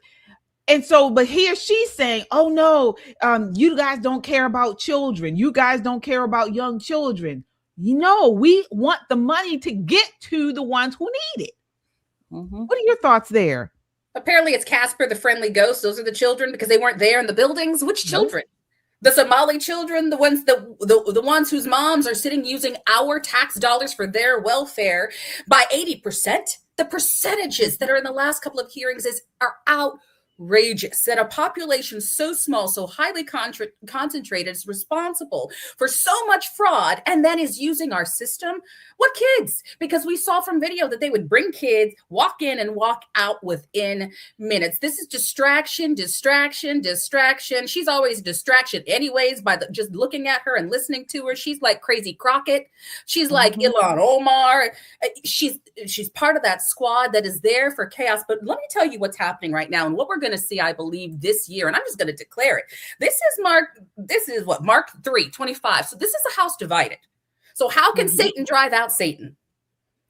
And so, but here she's saying, oh no, you guys don't care about children. You guys don't care about young children. We want the money to get to the ones who need it. What are your thoughts there? Apparently it's Casper the Friendly Ghost. Those are the children because they weren't there in the buildings. Which children? The Somali children, the ones whose moms are sitting using our tax dollars for their welfare by 80%. The percentages that are in the last couple of hearings are outrageous. That a population so small, so highly concentrated is responsible for so much fraud and then is using our system. What kids? Because we saw from video that they would bring kids, walk in and walk out within minutes. This is distraction. She's always a distraction anyways by just looking at her and listening to her. She's like Crazy Crockett. She's like Ilhan Omar. She's part of that squad that is there for chaos. But let me tell you what's happening right now and what we're going to see, I believe, this year. And I'm just going to declare it. This is Mark 3:25. So this is a house divided. So how can Satan drive out Satan?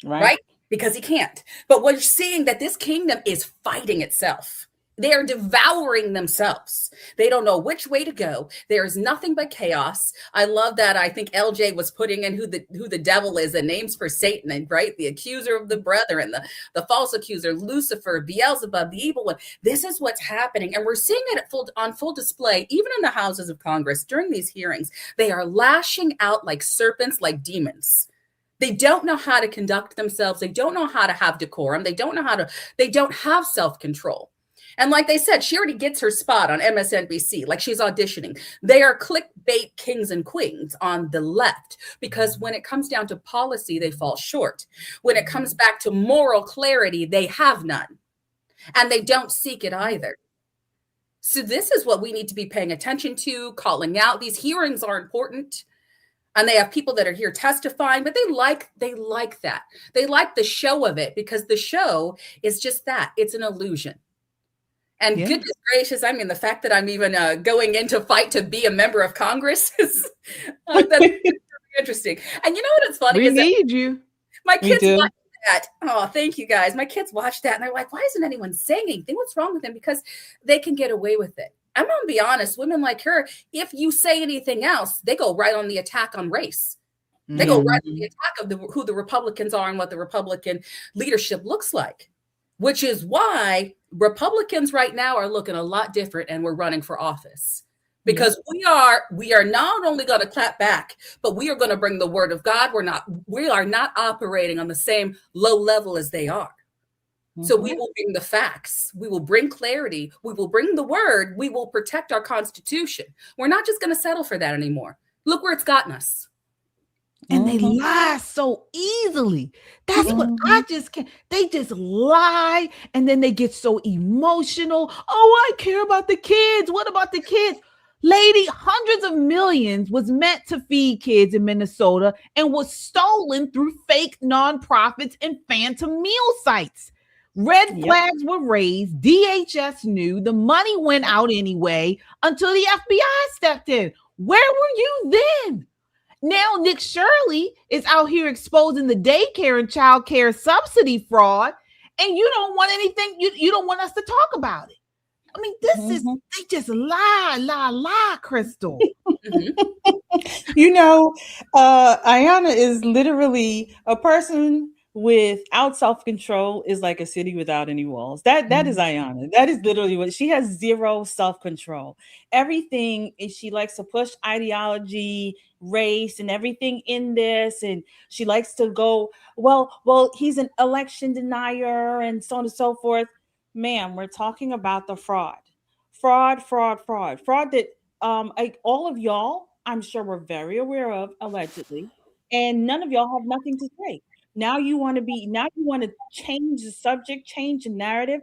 Right? Because he can't. But we're seeing that this kingdom is fighting itself. They are devouring themselves. They don't know which way to go. There is nothing but chaos. I love that. I think LJ was putting in who the devil is and names for Satan, and right? The accuser of the brethren, the false accuser, Lucifer, Beelzebub, the evil one. This is what's happening. And we're seeing it on full display, even in the houses of Congress during these hearings. They are lashing out like serpents, like demons. They don't know how to conduct themselves. They don't know how to have decorum. They don't have self-control. And like they said, she already gets her spot on MSNBC, like she's auditioning. They are clickbait kings and queens on the left, because when it comes down to policy, they fall short. When it comes back to moral clarity, they have none. And they don't seek it either. So this is what we need to be paying attention to, calling out. These hearings are important. And they have people that are here testifying, but they like that. They like the show of it, because the show is just that. It's an illusion. And goodness gracious, I mean, the fact that I'm even going into fight to be a member of Congress is that's really interesting. And you know what? It's funny. We need you. My kids watch that. Oh, thank you guys. My kids watch that and they're like, why isn't anyone saying anything? What's wrong with them? Because they can get away with it. I'm going to be honest. Women like her, if you say anything else, they go right on the attack on race. They go right on the attack of who the Republicans are and what the Republican leadership looks like. Which is why Republicans right now are looking a lot different, and we're running for office, because we are not only going to clap back, but we are going to bring the word of God. We are not operating on the same low level as they are. So we will bring the facts. We will bring clarity. We will bring the word. We will protect our Constitution. We're not just going to settle for that anymore. Look where it's gotten us. And they lie so easily. That's what I just can't. They just lie, and then they get so emotional. Oh, I care about the kids. What about the kids? Lady, hundreds of millions was meant to feed kids in Minnesota and was stolen through fake nonprofits and phantom meal sites. Red flags were raised. DHS knew. The money went out anyway until the FBI stepped in. Where were you then? Now Nick Shirley is out here exposing the daycare and child care subsidy fraud, and you don't want anything. You don't want us to talk about it. I mean, this is, they just lie, Crystal. Ayanna is literally a person without self-control is like a city without any walls. That is Ayanna. That is literally what she has. Zero self-control. Everything is, she likes to push ideology, race, and everything in this, and she likes to go, well, he's an election denier and so on and so forth. Ma'am, we're talking about the fraud that all of y'all, I'm sure, we're very aware of, allegedly, and none of y'all have nothing to say. Now you want to change the subject, change the narrative.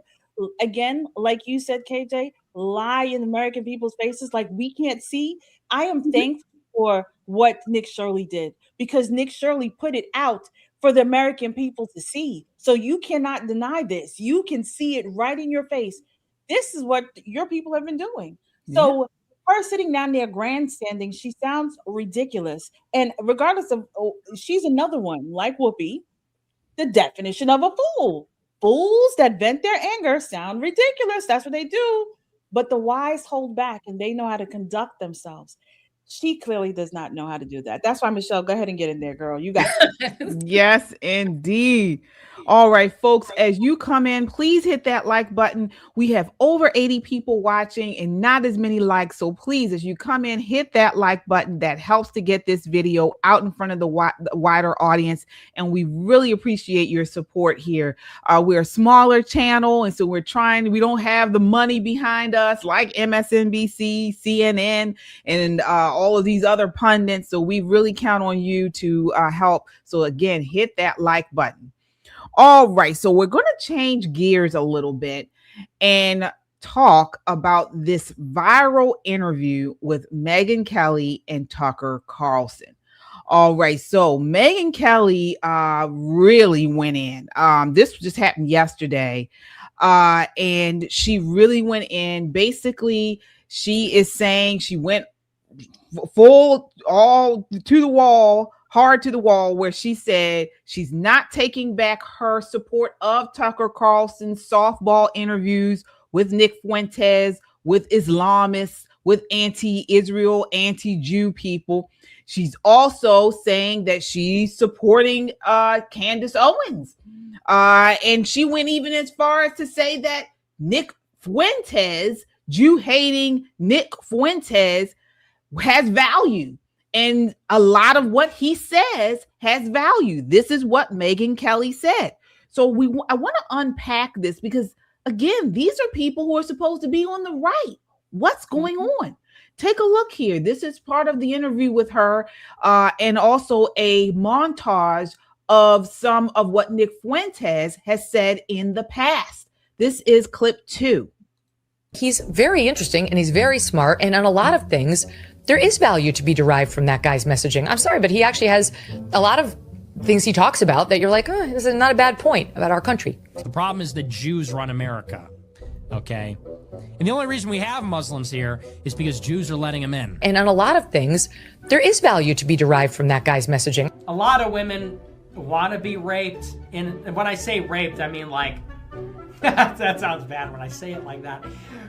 Again, like you said, KJ, lie in the American people's faces like we can't see. I am thankful for what Nick Shirley did, because Nick Shirley put it out for the American people to see. So you cannot deny this. You can see it right in your face. This is what your people have been doing. So her sitting down there grandstanding, she sounds ridiculous. And regardless of, she's another one like Whoopi, the definition of a fool. Fools that vent their anger sound ridiculous. That's what they do. But the wise hold back and they know how to conduct themselves. She clearly does not know how to do that. That's why, Michelle, go ahead and get in there, girl. You got it. Yes, indeed. All right, folks, as you come in, please hit that like button. We have over 80 people watching and not as many likes. So please, as you come in, hit that like button. That helps to get this video out in front of the wider audience. And we really appreciate your support here. We're a smaller channel, and so we don't have the money behind us like MSNBC, CNN, and all of these other pundits. So we really count on you to help. So again, hit that like button. All right, so we're going to change gears a little bit and talk about this viral interview with Megyn Kelly and Tucker Carlson. All right, so Megyn Kelly really went in. This just happened yesterday, and she really went in. Basically, she is saying she went full all to the wall, hard to the wall, where she said she's not taking back her support of Tucker Carlson's softball interviews with Nick Fuentes, with Islamists, with anti-Israel, anti-Jew people. She's also saying that she's supporting Candace Owens. And she went even as far as to say that Nick Fuentes, Jew-hating Nick Fuentes, has value. And a lot of what he says has value. This is what Megyn Kelly said. So I want to unpack this because, again, these are people who are supposed to be on the right. What's going on? Take a look here. This is part of the interview with her, and also a montage of some of what Nick Fuentes has said in the past. This is clip 2. He's very interesting and he's very smart. And on a lot of things, there is value to be derived from that guy's messaging. I'm sorry, but he actually has a lot of things he talks about that you're like, oh, this is not a bad point about our country. The problem is that Jews run America, okay? And the only reason we have Muslims here is because Jews are letting them in. And on a lot of things, there is value to be derived from that guy's messaging. A lot of women want to be raped. And when I say raped, I mean like, that sounds bad when I say it like that.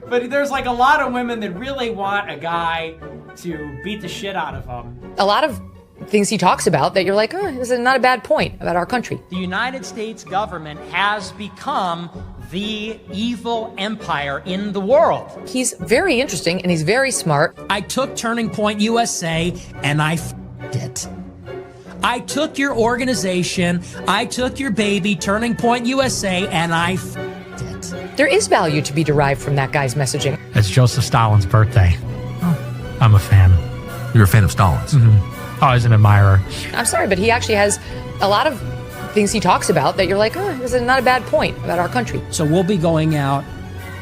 But there's like a lot of women that really want a guy to beat the shit out of them. A lot of things he talks about that you're like, oh, this is not a bad point about our country. The United States government has become the evil empire in the world. He's very interesting and he's very smart. I took Turning Point USA and I f***ed it. I took your organization, I took your baby, Turning Point USA, and I f***ed it. There is value to be derived from that guy's messaging. It's Joseph Stalin's birthday. Oh. I'm a fan. You're a fan of Stalin's? Mm-hmm. Oh, he's an admirer. I'm sorry, but he actually has a lot of things he talks about that you're like, oh, this is not a bad point about our country. So we'll be going out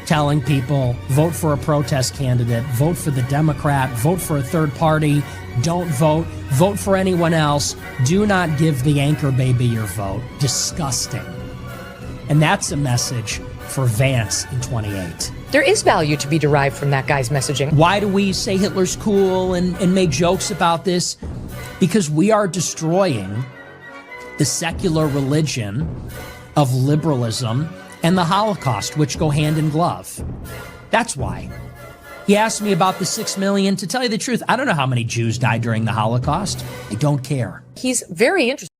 telling people, vote for a protest candidate, vote for the Democrat, vote for a third party, don't vote, vote for anyone else, do not give the anchor baby your vote. Disgusting. And that's a message for Vance in 28. There is value to be derived from that guy's messaging. Why do we say Hitler's cool and make jokes about this? Because we are destroying the secular religion of liberalism and the Holocaust, which go hand in glove. That's why. He asked me about the 6 million. To tell you the truth, I don't know how many Jews died during the Holocaust. I don't care. He's very interesting.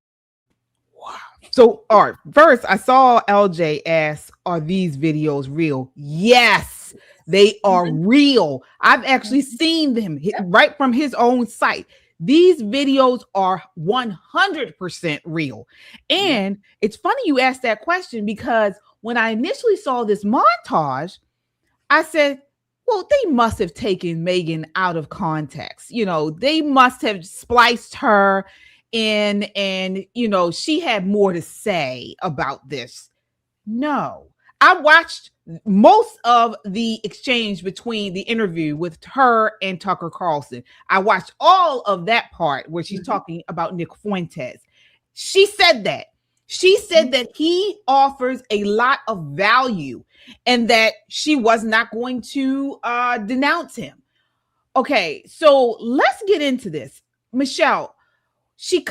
Wow. So, all right, first I saw LJ ask, are these videos real? Yes, they are real. I've actually seen them right from his own site. These videos are 100% real. And it's funny you asked that question because when I initially saw this montage, I said, well, they must have taken Megyn out of context. You know, they must have spliced her and you know, she had more to say about this. No, I watched most of the exchange between the interview with her and Tucker Carlson. I watched all of that part where she's talking about Nick Fuentes. She said that. She said that he offers a lot of value and that she was not going to denounce him. Okay, so let's get into this. Michelle, she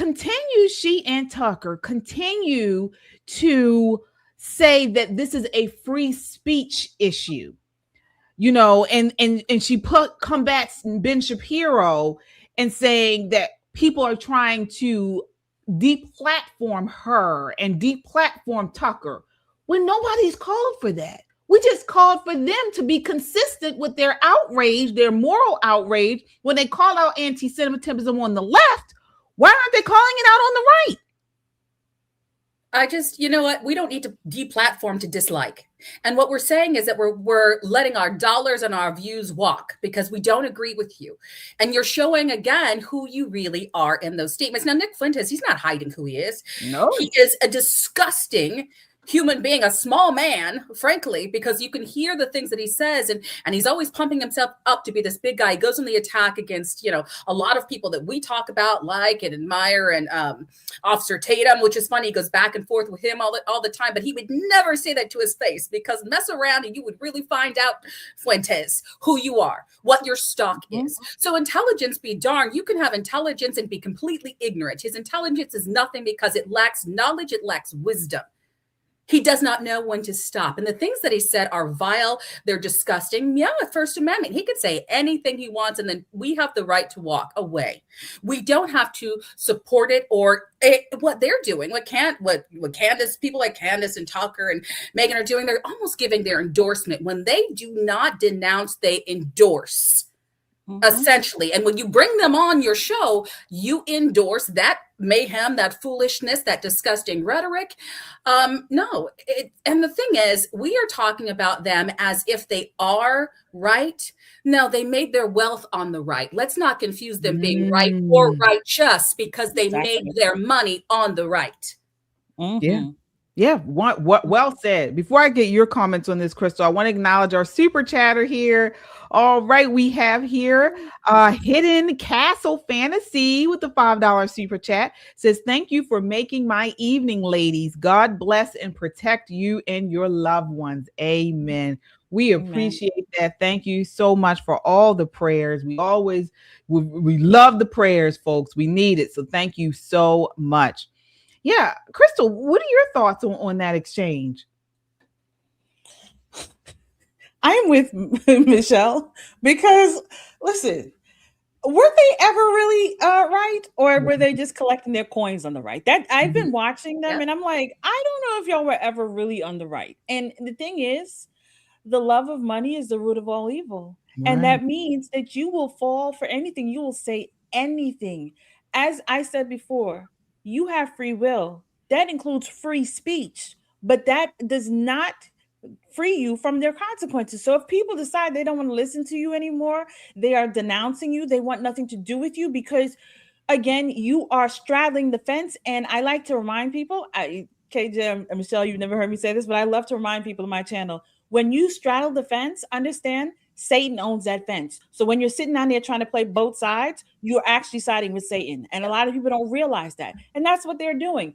and Tucker continue to say that this is a free speech issue, you know, and she combats Ben Shapiro and saying that people are trying to deplatform her and deplatform Tucker when nobody's called for that. We just called for them to be consistent with their outrage, their moral outrage, when they call out anti-Semitism on the left. Why aren't they calling it out on the right? You know what? We don't need to deplatform to dislike. And what we're saying is that we're letting our dollars and our views walk because we don't agree with you. And you're showing again who you really are in those statements. Now, Nick Fuentes, he's not hiding who he is. No. He is a disgusting human being, a small man, frankly, because you can hear the things that he says, and he's always pumping himself up to be this big guy. He goes on the attack against, you know, a lot of people that we talk about, like and admire, and Officer Tatum, which is funny. He goes back and forth with him all the time, but he would never say that to his face because mess around and you would really find out, Fuentes, who you are, what your stock is. So intelligence be darned. You can have intelligence and be completely ignorant. His intelligence is nothing because it lacks knowledge. It lacks wisdom. He does not know when to stop. And the things that he said are vile. They're disgusting. Yeah, First Amendment. He could say anything he wants, and then we have the right to walk away. We don't have to support it or what they're doing. What Candace, people like Candace and Tucker and Megyn are doing, they're almost giving their endorsement. When they do not denounce, they endorse. Essentially. And when you bring them on your show, you endorse that mayhem, that foolishness, that disgusting rhetoric. And the thing is, we are talking about them as if they are right. No, they made their wealth on the right. Let's not confuse them being right or righteous because they made their money on the right. Yeah. What well said. Before I get your comments on this, Crystal, I want to acknowledge our super chatter here. All right, we have here Hidden Castle Fantasy with the $5 super chat. Says, thank you for making my evening, ladies. God bless and protect you and your loved ones. Amen. We appreciate that. Thank you so much for all the prayers. We love the prayers, folks. We need it. So thank you so much. Yeah, Crystal, what are your thoughts on that exchange? I'm with Michelle because, listen, were they ever really right, or were they just collecting their coins on the right? That I've been watching them, and I'm like, I don't know if y'all were ever really on the right. And the thing is, the love of money is the root of all evil, and that means that you will fall for anything. You will say anything. As I said before, you have free will. That includes free speech, but that does not free you from their consequences. So if people decide they don't want to listen to you anymore, they are denouncing you, they want nothing to do with you because, again, you are straddling the fence. And I like to remind people, KJ and Michelle, you've never heard me say this, but I love to remind people on my channel, when you straddle the fence, understand Satan owns that fence. So when you're sitting down there trying to play both sides, you're actually siding with Satan. And a lot of people don't realize that. And that's what they're doing.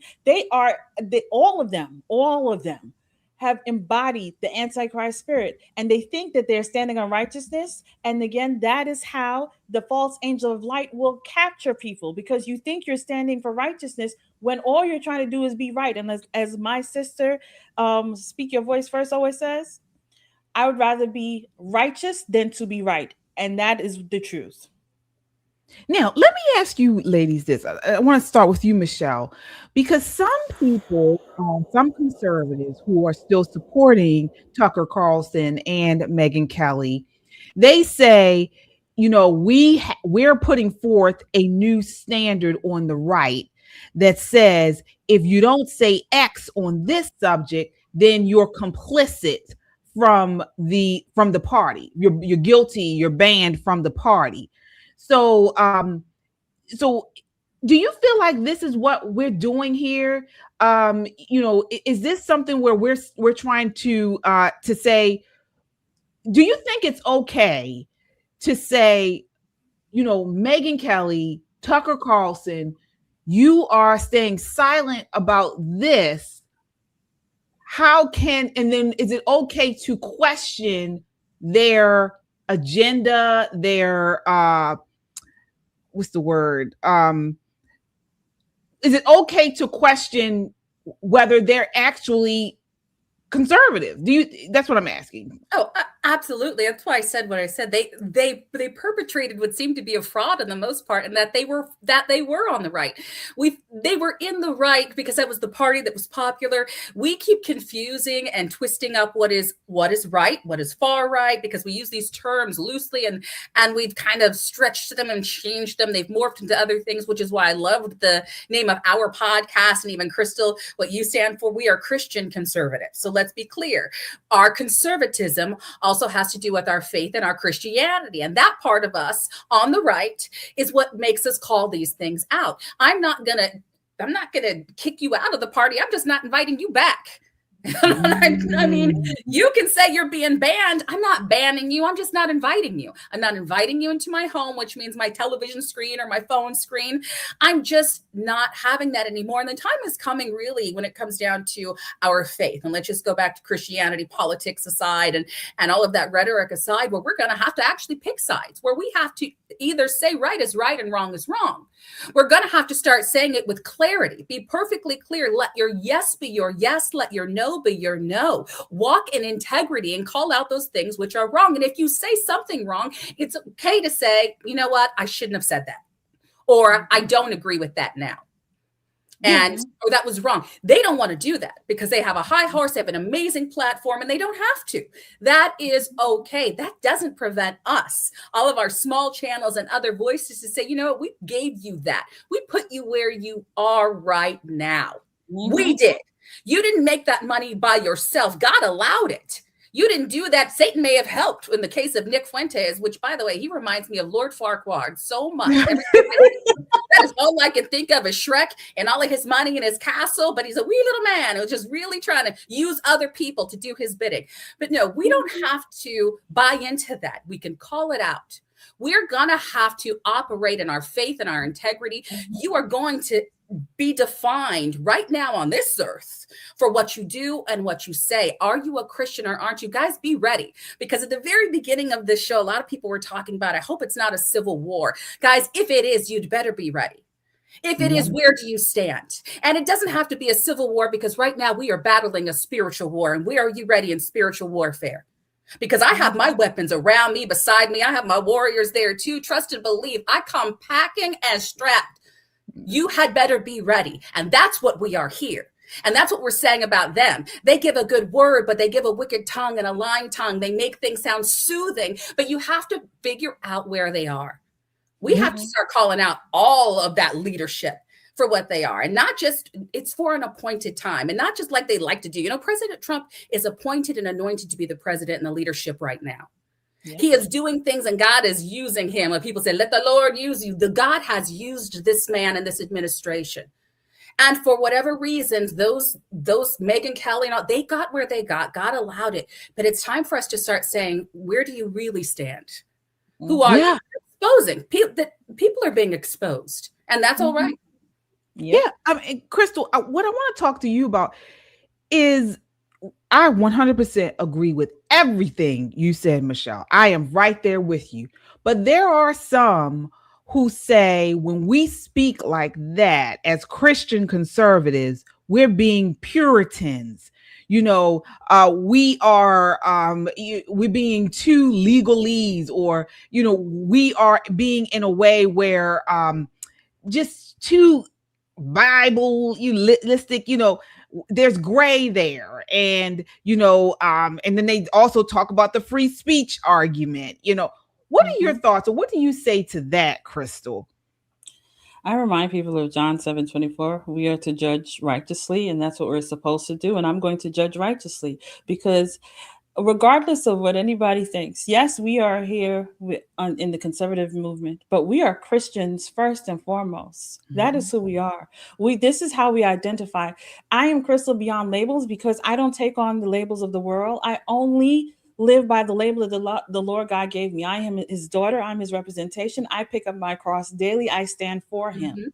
All of them have embodied the Antichrist spirit, and they think that they're standing on righteousness. And again, that is how the false angel of light will capture people, because you think you're standing for righteousness when all you're trying to do is be right. And as my sister, Speak Your Voice First, always says, I would rather be righteous than to be right. And that is the truth. Now, let me ask you ladies this. I want to start with you, Michelle, because some people, some conservatives who are still supporting Tucker Carlson and Megyn Kelly, they say, you know, we're putting forth a new standard on the right that says if you don't say X on this subject, then you're complicit from the party. You're guilty. You're banned from the party. So do you feel like this is what we're doing here? Is this something where we're trying to say, do you think it's okay to say, Megyn Kelly, Tucker Carlson, you are staying silent about this? And then is it okay to question their agenda, their what's the word? Is it okay to question whether they're actually conservative? That's what I'm asking. Oh, absolutely. That's why I said what I said. They perpetrated what seemed to be a fraud in the most part, and that they were on the right. They were in the right because that was the party that was popular. We keep confusing and twisting up what is right, what is far right, because we use these terms loosely, and we've kind of stretched them and changed them. They've morphed into other things, which is why I loved the name of our podcast, and even Crystal, what you stand for. We are Christian conservatives. So let's be clear. Our conservatism also has to do with our faith and our Christianity. And that part of us on the right is what makes us call these things out. I'm not going to kick you out of the party. I'm just not inviting you back. I mean, you can say you're being banned. I'm not banning you. I'm just not inviting you. I'm not inviting you into my home, which means my television screen or my phone screen. I'm just not having that anymore. And the time is coming, really, when it comes down to our faith. And let's just go back to Christianity, politics aside, and all of that rhetoric aside, where we're going to have to actually pick sides, where we have to either say right is right and wrong is wrong. We're going to have to start saying it with clarity. Be perfectly clear. Let your yes be your yes. Let your no be your no. Walk in integrity and call out those things which are wrong. And if you say something wrong, it's okay to say, you know what, I shouldn't have said that. Or I don't agree with that now. Or that was wrong. They don't want to do that because they have a high horse, they have an amazing platform, and they don't have to. That is okay. That doesn't prevent us, all of our small channels and other voices, to say, you know what, we gave you that. We put you where you are right now. We did. You didn't make that money by yourself. God allowed it. You didn't do that. Satan may have helped in the case of Nick Fuentes, which, by the way, he reminds me of Lord Farquaad so much. That is all I can think of is Shrek and all of his money in his castle. But he's a wee little man who's just really trying to use other people to do his bidding. But no, we don't have to buy into that. We can call it out. We're going to have to operate in our faith and our integrity. You are going to be defined right now on this earth for what you do and what you say. Are you a Christian or aren't you? Guys, be ready. Because at the very beginning of this show, a lot of people were talking about, I hope it's not a civil war. Guys, if it is, you'd better be ready. If it is, where do you stand? And it doesn't have to be a civil war, because right now we are battling a spiritual war. And where are you ready in spiritual warfare? Because I have my weapons around me, beside me. I have my warriors there too. Trust and believe. I come packing and strapped. You had better be ready. And that's what we are here. And that's what we're saying about them. They give a good word, but they give a wicked tongue and a lying tongue. They make things sound soothing, but you have to figure out where they are. We have to start calling out all of that leadership for what they are. And not just, it's for an appointed time, and not just like they like to do. You know, President Trump is appointed and anointed to be the president and the leadership right now. He is doing things and God is using him. When people say, let the Lord use you, the God has used this man and this administration. And for whatever reasons, those Megyn Kelly and all, they got where they got. God allowed it. But it's time for us to start saying, where do you really stand? Who are you? Exposing people are being exposed, and that's all right. I mean, Crystal, what I want to talk to you about is, I 100% agree with everything you said, Michelle. I am right there with you. But there are some who say when we speak like that as Christian conservatives, we're being Puritans. You know, we're being too legalese, or, you know, we are being in a way where just too Bible-listic, you know, there's gray there. And, you know, and then they also talk about the free speech argument. You know, what are your thoughts, or what do you say to that, Crystal? I remind people of John 7:24. We are to judge righteously, and that's what we're supposed to do. And I'm going to judge righteously, because regardless of what anybody thinks, yes, we are here in the conservative movement, but we are Christians first and foremost. That is who we are. This is how we identify. I am Crystal beyond labels because I don't take on the labels of the world. I only live by the label that the Lord God gave me. I am his daughter. I'm his representation. I pick up my cross daily. I stand for him.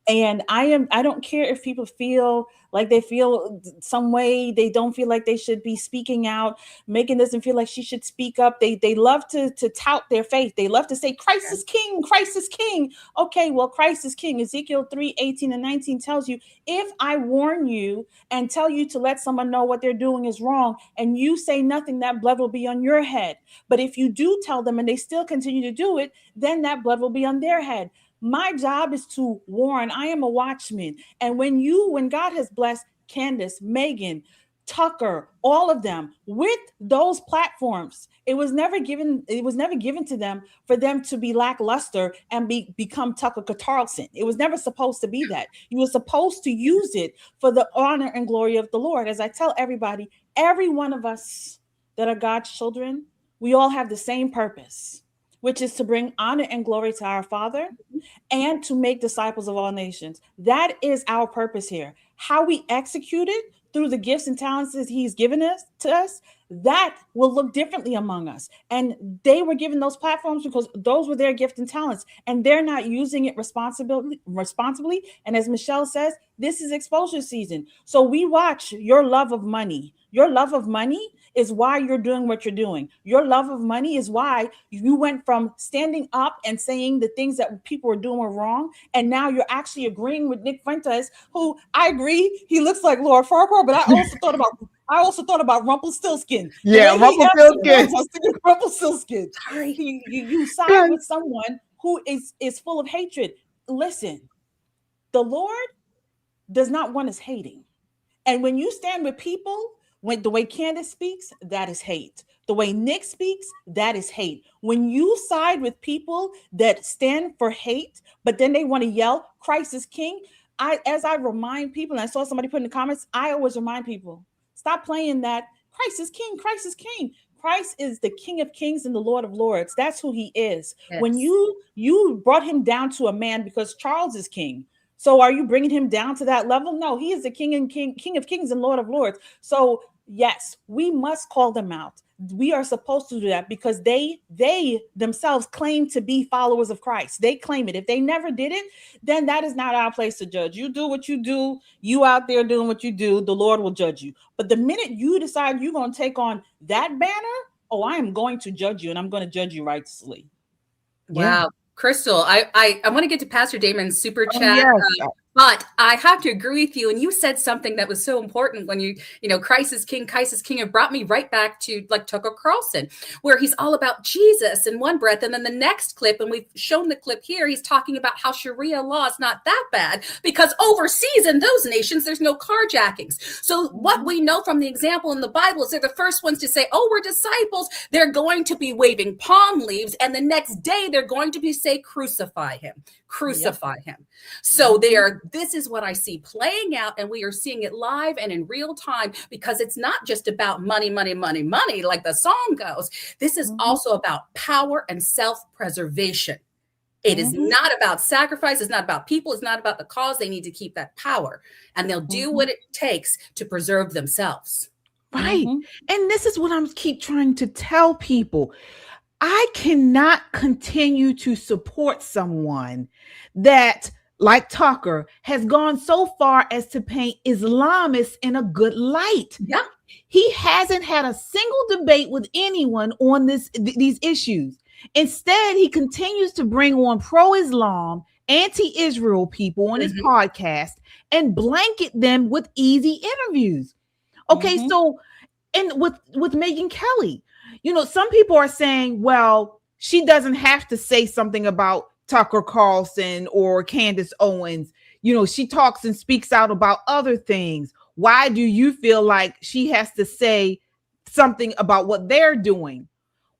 And I don't care if people feel like they feel some way, they don't feel like they should be speaking out. Megyn doesn't feel like she should speak up. They love to tout their faith. They love to say, Christ is king, Christ is king. Okay, well, Christ is king. Ezekiel 3:18-19 tells you, if I warn you and tell you to let someone know what they're doing is wrong, and you say nothing, that blood will be on your head. But if you do tell them and they still continue to do it, then that blood will be on their head. My job is to warn. I am a watchman. And when God has blessed Candace, Megyn, Tucker, all of them with those platforms, it was never given to them for them to be lackluster and become Tucker Carlson. It was never supposed to be that. You were supposed to use it for the honor and glory of the Lord. As I tell everybody, every one of us that are God's children, we all have the same purpose, which is to bring honor and glory to our Father and to make disciples of all nations. That is our purpose here. How we execute it through the gifts and talents that he's given to us, that will look differently among us. And they were given those platforms because those were their gifts and talents, and they're not using it responsibly. And as Michelle says, this is exposure season. So we watch your love of money. Your love of money is why you're doing what you're doing. Your love of money is why you went from standing up and saying the things that people were doing were wrong, and now you're actually agreeing with Nick Fuentes, who I agree, he looks like Lord Farquhar, but I also thought about Rumpelstiltskin. Yeah, Rumpelstiltskin. You side with someone who is full of hatred. Listen, the Lord does not want us hating. And when you stand with people, when the way Candace speaks, that is hate. The way Nick speaks, that is hate. When you side with people that stand for hate, but then they want to yell, Christ is king. As I remind people, and I saw somebody put in the comments, I always remind people, stop playing that. Christ is king. Christ is king. Christ is the King of Kings and the Lord of Lords. That's who he is. Yes. When you brought him down to a man because Charles is king. So are you bringing him down to that level? No, he is the King of Kings and Lord of Lords. So yes, we must call them out. We are supposed to do that because they themselves claim to be followers of Christ. They claim it. If they never did it, then that is not our place to judge. You do what you do. You out there doing what you do. The Lord will judge you. But the minute you decide you're going to take on that banner, I am going to judge you, and I'm going to judge you righteously. Wow. Yeah. Crystal, I want to get to Pastor Damon's super chat, but I have to agree with you. And you said something that was so important when you Christ is king, it brought me right back to like Tucker Carlson, where he's all about Jesus in one breath. And then the next clip, and we've shown the clip here, he's talking about how Sharia law is not that bad because overseas in those nations, there's no carjackings. So what we know from the example in the Bible is they're the first ones to say, we're disciples. They're going to be waving palm leaves. And the next day they're going to be say, crucify him. So this is what I see playing out, and we are seeing it live and in real time because it's not just about money, like the song goes. This is also about power and self-preservation. It is not about sacrifice. It's not about people. It's not about the cause. They need to keep that power, and they'll do what it takes to preserve themselves. Right. And this is what I'm keep trying to tell people. I cannot continue to support someone that, like Tucker, has gone so far as to paint Islamists in a good light. Yeah. He hasn't had a single debate with anyone on these issues. Instead, he continues to bring on pro-Islam, anti-Israel people on his podcast and blanket them with easy interviews. Okay, so and with Megyn Kelly, some people are saying, well, she doesn't have to say something about Tucker Carlson or Candace Owens. She talks and speaks out about other things. Why do you feel like she has to say something about what they're doing?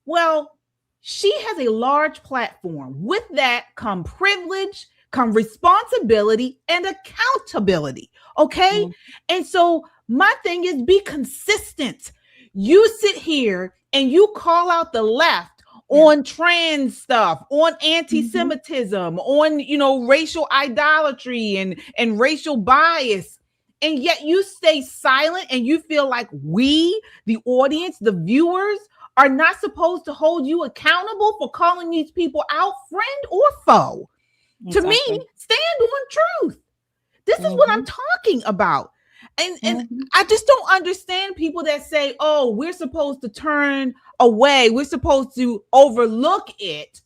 Well, she has a large platform. With that come privilege, come responsibility, and accountability. Okay. And so my thing is be consistent. you sit here and you call out the left on trans stuff, on anti-Semitism, on, racial idolatry and racial bias. And yet you stay silent and you feel like we, the audience, the viewers, are not supposed to hold you accountable for calling these people out, friend or foe. Exactly. To me, stand on truth. This is what I'm talking about. And I just don't understand people that say, oh, we're supposed to turn away. We're supposed to overlook it.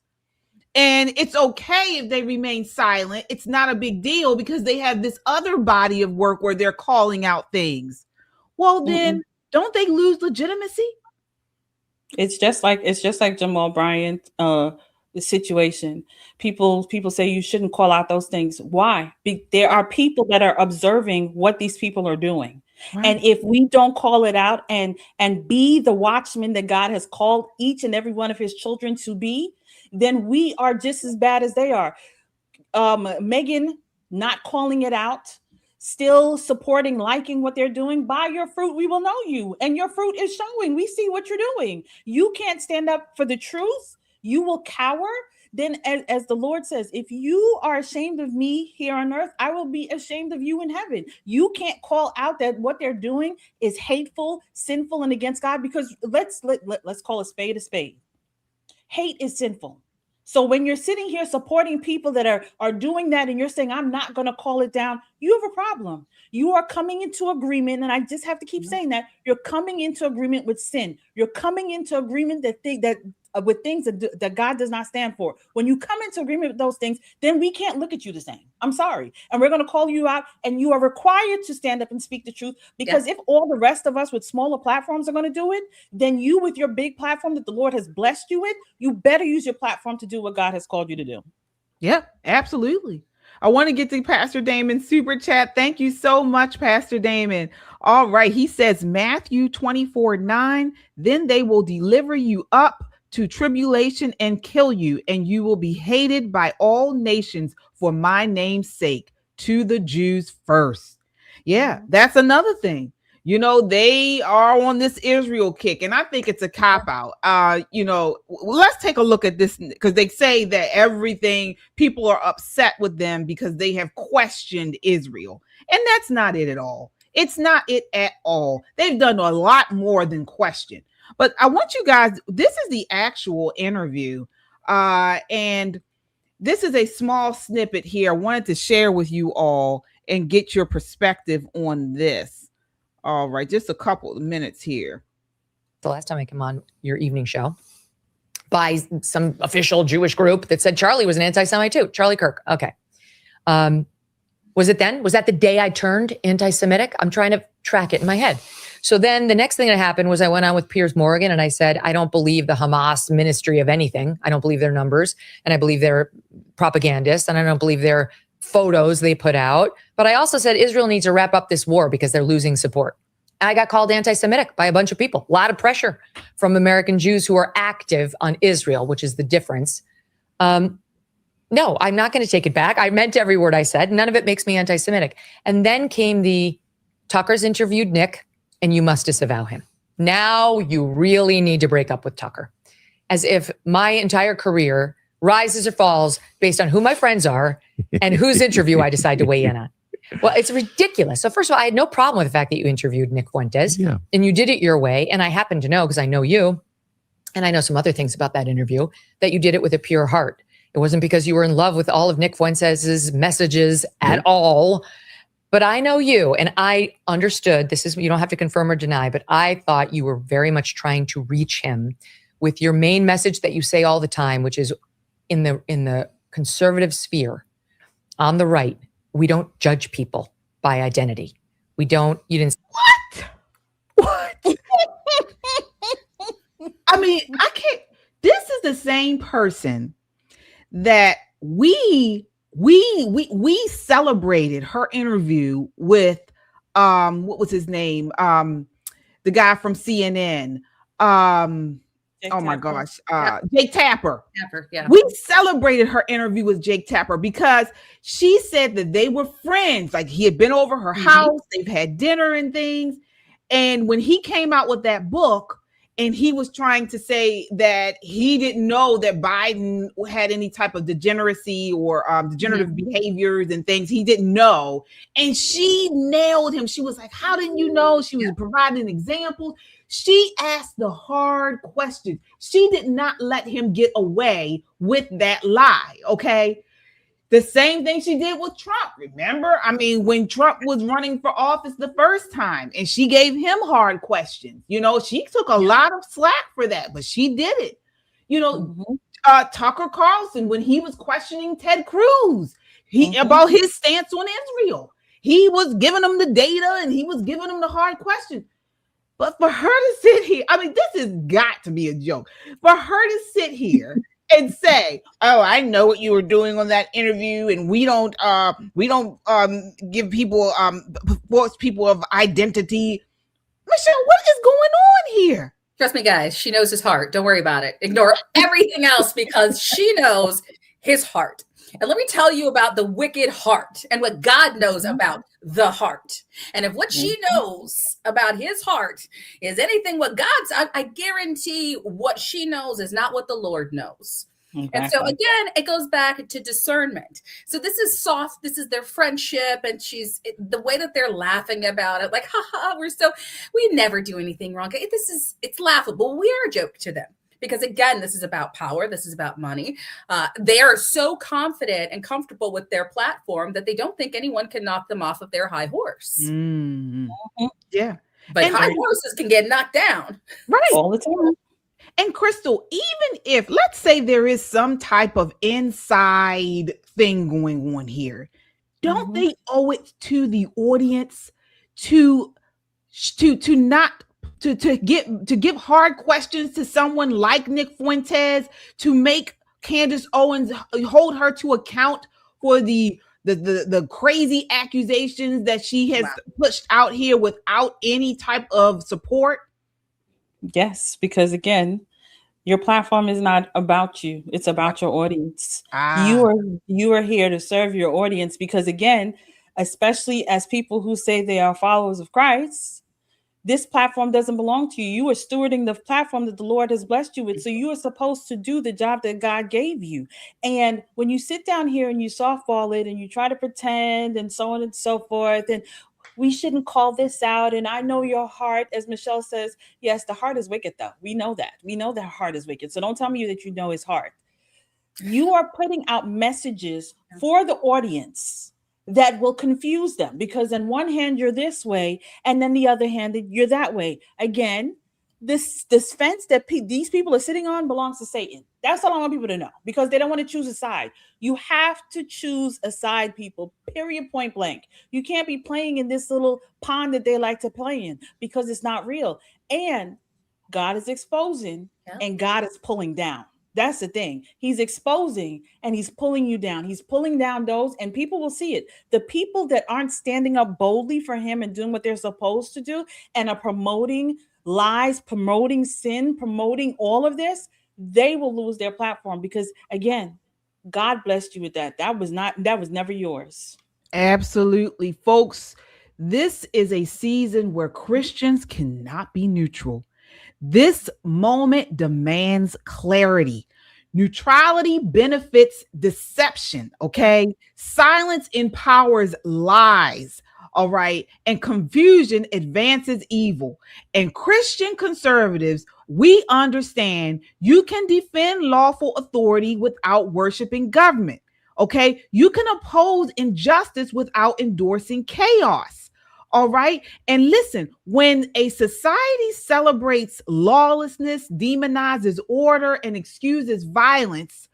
And it's okay if they remain silent. It's not a big deal because they have this other body of work where they're calling out things. Well, then don't they lose legitimacy? It's just like Jamal Bryant, the situation. People say you shouldn't call out those things. Why? There are people that are observing what these people are doing. Right. And if we don't call it out and be the watchman that God has called each and every one of his children to be, then we are just as bad as they are. Megyn not calling it out, still supporting, liking what they're doing. By your fruit, we will know you. And your fruit is showing. We see what you're doing. You can't stand up for the truth. You will cower. Then as the Lord says, if you are ashamed of me here on earth, I will be ashamed of you in heaven. You can't call out that what they're doing is hateful, sinful, and against God, because let's call a spade a spade. Hate is sinful. So when you're sitting here supporting people that are doing that and you're saying, I'm not going to call it down, you have a problem. You are coming into agreement. And I just have to keep saying that you're coming into agreement with sin. You're coming into agreement with things that God does not stand for. When you come into agreement with those things, then we can't look at you the same. I'm sorry. And we're going to call you out, and you are required to stand up and speak the truth, because if all the rest of us with smaller platforms are going to do it, then you with your big platform that the Lord has blessed you with, you better use your platform to do what God has called you to do. Yeah, absolutely. I want to get to Pastor Damon super chat. Thank you so much, Pastor Damon. All right. He says, Matthew 24:9, then they will deliver you up to tribulation and kill you, and you will be hated by all nations for my name's sake, to the Jews first. Yeah, that's another thing. They are on this Israel kick, and I think it's a cop-out. Let's take a look at this, because they say that people are upset with them because they have questioned Israel. And that's not it at all. It's not it at all. They've done a lot more than question. But I want you guys, this is the actual interview. And this is a small snippet here I wanted to share with you all and get your perspective on this. All right, just a couple of minutes here. The last time I came on your evening show by some official Jewish group that said Charlie was an anti-Semite too. Charlie Kirk. Okay. Was it then? Was that the day I turned anti-Semitic? I'm trying to track it in my head. So then the next thing that happened was I went on with Piers Morgan and I said, I don't believe the Hamas ministry of anything. I don't believe their numbers, and I believe they're propagandists, and I don't believe their photos they put out. But I also said Israel needs to wrap up this war because they're losing support. I got called anti-Semitic by a bunch of people. A lot of pressure from American Jews who are active on Israel, which is the difference. No, I'm not going to take it back. I meant every word I said. None of it makes me anti-Semitic. And then came the Tucker's interviewed Nick, and you must disavow him. Now you really need to break up with Tucker. As if my entire career rises or falls based on who my friends are and whose interview I decide to weigh in on. Well, it's ridiculous. So first of all, I had no problem with the fact that you interviewed Nick Fuentes, and you did it your way. And I happen to know, because I know you, and I know some other things about that interview, that you did it with a pure heart. It wasn't because you were in love with all of Nick Fuentes' messages at all. But I know you, and I understood, you don't have to confirm or deny, but I thought you were very much trying to reach him with your main message that you say all the time, which is in the conservative sphere, on the right, we don't judge people by identity. You didn't. What? I mean, I can't. This is the same person that we celebrated her interview with what was his name? The guy from CNN. Jake Tapper. Yeah. We celebrated her interview with Jake Tapper because she said that they were friends. Like, he had been over her house, they've had dinner and things. And when he came out with that book, and he was trying to say that he didn't know that Biden had any type of degeneracy or degenerative behaviors and things. He didn't know. And she nailed him. She was like, how didn't you know? She was providing examples. She asked the hard questions. She did not let him get away with that lie, okay? The same thing she did with Trump. Remember? I mean, when Trump was running for office the first time and she gave him hard questions, you know, she took a lot of slack for that, but she did it. You know, Tucker Carlson, when he was questioning Ted Cruz, about his stance on Israel, he was giving him the data and he was giving him the hard questions. But for her to sit here, I mean, this has got to be a joke. For her to sit here and say, "Oh, I know what you were doing on that interview, and we don't give people force people of identity." Michelle, what is going on here? Trust me, guys. She knows his heart. Don't worry about it. Ignore everything else because she knows his heart. And let me tell you about the wicked heart and what God knows about the heart. And if what she knows about his heart is anything what God's, I guarantee what she knows is not what the Lord knows. Exactly. And so again, it goes back to discernment. So this is soft. This is their friendship. And the way that they're laughing about it, like, haha, we never do anything wrong. It's laughable. We are a joke to them. Because again, this is about power. This is about money. They are so confident and comfortable with their platform that they don't think anyone can knock them off of their high horse. Yeah. But high horses can get knocked down. Right. All the time. And Crystal, even if, let's say there is some type of inside thing going on here, don't they owe it to the audience to give hard questions to someone like Nick Fuentes, to make Candace Owens hold her to account for the crazy accusations that she has pushed out here without any type of support? Yes, because again, your platform is not about you. It's about your audience. You are here to serve your audience because again, especially as people who say they are followers of Christ, this platform doesn't belong to you. You are stewarding the platform that the Lord has blessed you with. So you are supposed to do the job that God gave you. And when you sit down here and you softball it and you try to pretend and so on and so forth, and we shouldn't call this out. And I know your heart, as Michelle says, yes, the heart is wicked though. We know that. We know that heart is wicked. So don't tell me that you know his heart. You are putting out messages for the audience that will confuse them because on one hand you're this way and then the other hand you're that way. Again, this fence that these people are sitting on belongs to Satan. That's all I want people to know because they don't want to choose a side. You have to choose a side, people, period, point blank. You can't be playing in this little pond that they like to play in because it's not real. And God is exposing and God is pulling down. That's the thing. He's exposing and he's pulling you down. He's pulling down those and people will see it. The people that aren't standing up boldly for him and doing what they're supposed to do and are promoting lies, promoting sin, promoting all of this, they will lose their platform because again, God blessed you with that. That was never yours. Absolutely. Folks, this is a season where Christians cannot be neutral. This moment demands clarity. Neutrality benefits deception, okay? Silence empowers lies, all right? And confusion advances evil. And Christian conservatives, we understand you can defend lawful authority without worshiping government, okay? You can oppose injustice without endorsing chaos. All right. And listen, when a society celebrates lawlessness, demonizes order, and excuses violence,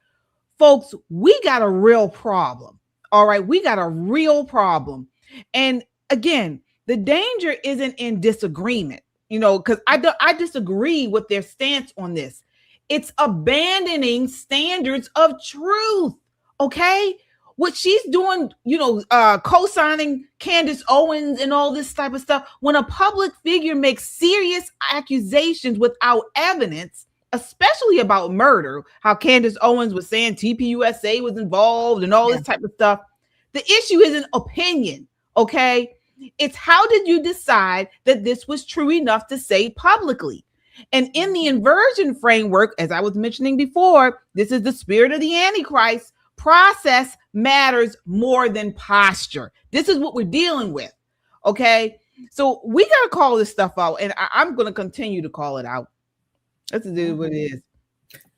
folks, we got a real problem. All right. We got a real problem. And again, the danger isn't in disagreement, you know, because I disagree with their stance on this. It's abandoning standards of truth. OK. What she's doing, you know, co-signing Candace Owens and all this type of stuff. When a public figure makes serious accusations without evidence, especially about murder, how Candace Owens was saying TPUSA was involved and all this type of stuff. The issue isn't opinion, okay? It's how did you decide that this was true enough to say publicly? And in the inversion framework, as I was mentioning before, this is the spirit of the Antichrist. Process matters more than posture. This is what we're dealing with. Okay. So we got to call this stuff out. And I'm going to continue to call it out. That's what it is.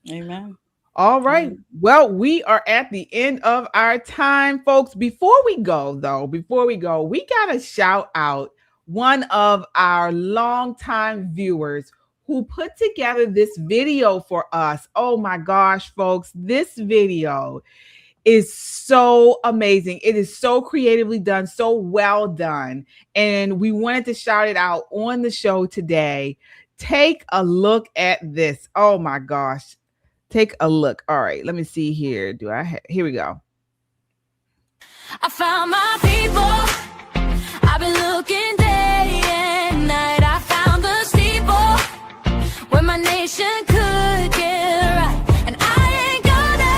Amen. All right. Well, we are at the end of our time, folks. Before we go, we got to shout out one of our longtime viewers who put together this video for us. Oh my gosh, folks, this video is so amazing. It is so creatively done, so well done. And we wanted to shout it out on the show today. Take a look at this. Oh my gosh. Take a look. All right, let me see here. Here we go. I found my people. I've been looking day and night. I found the steeple where my nation could get right. And I ain't gonna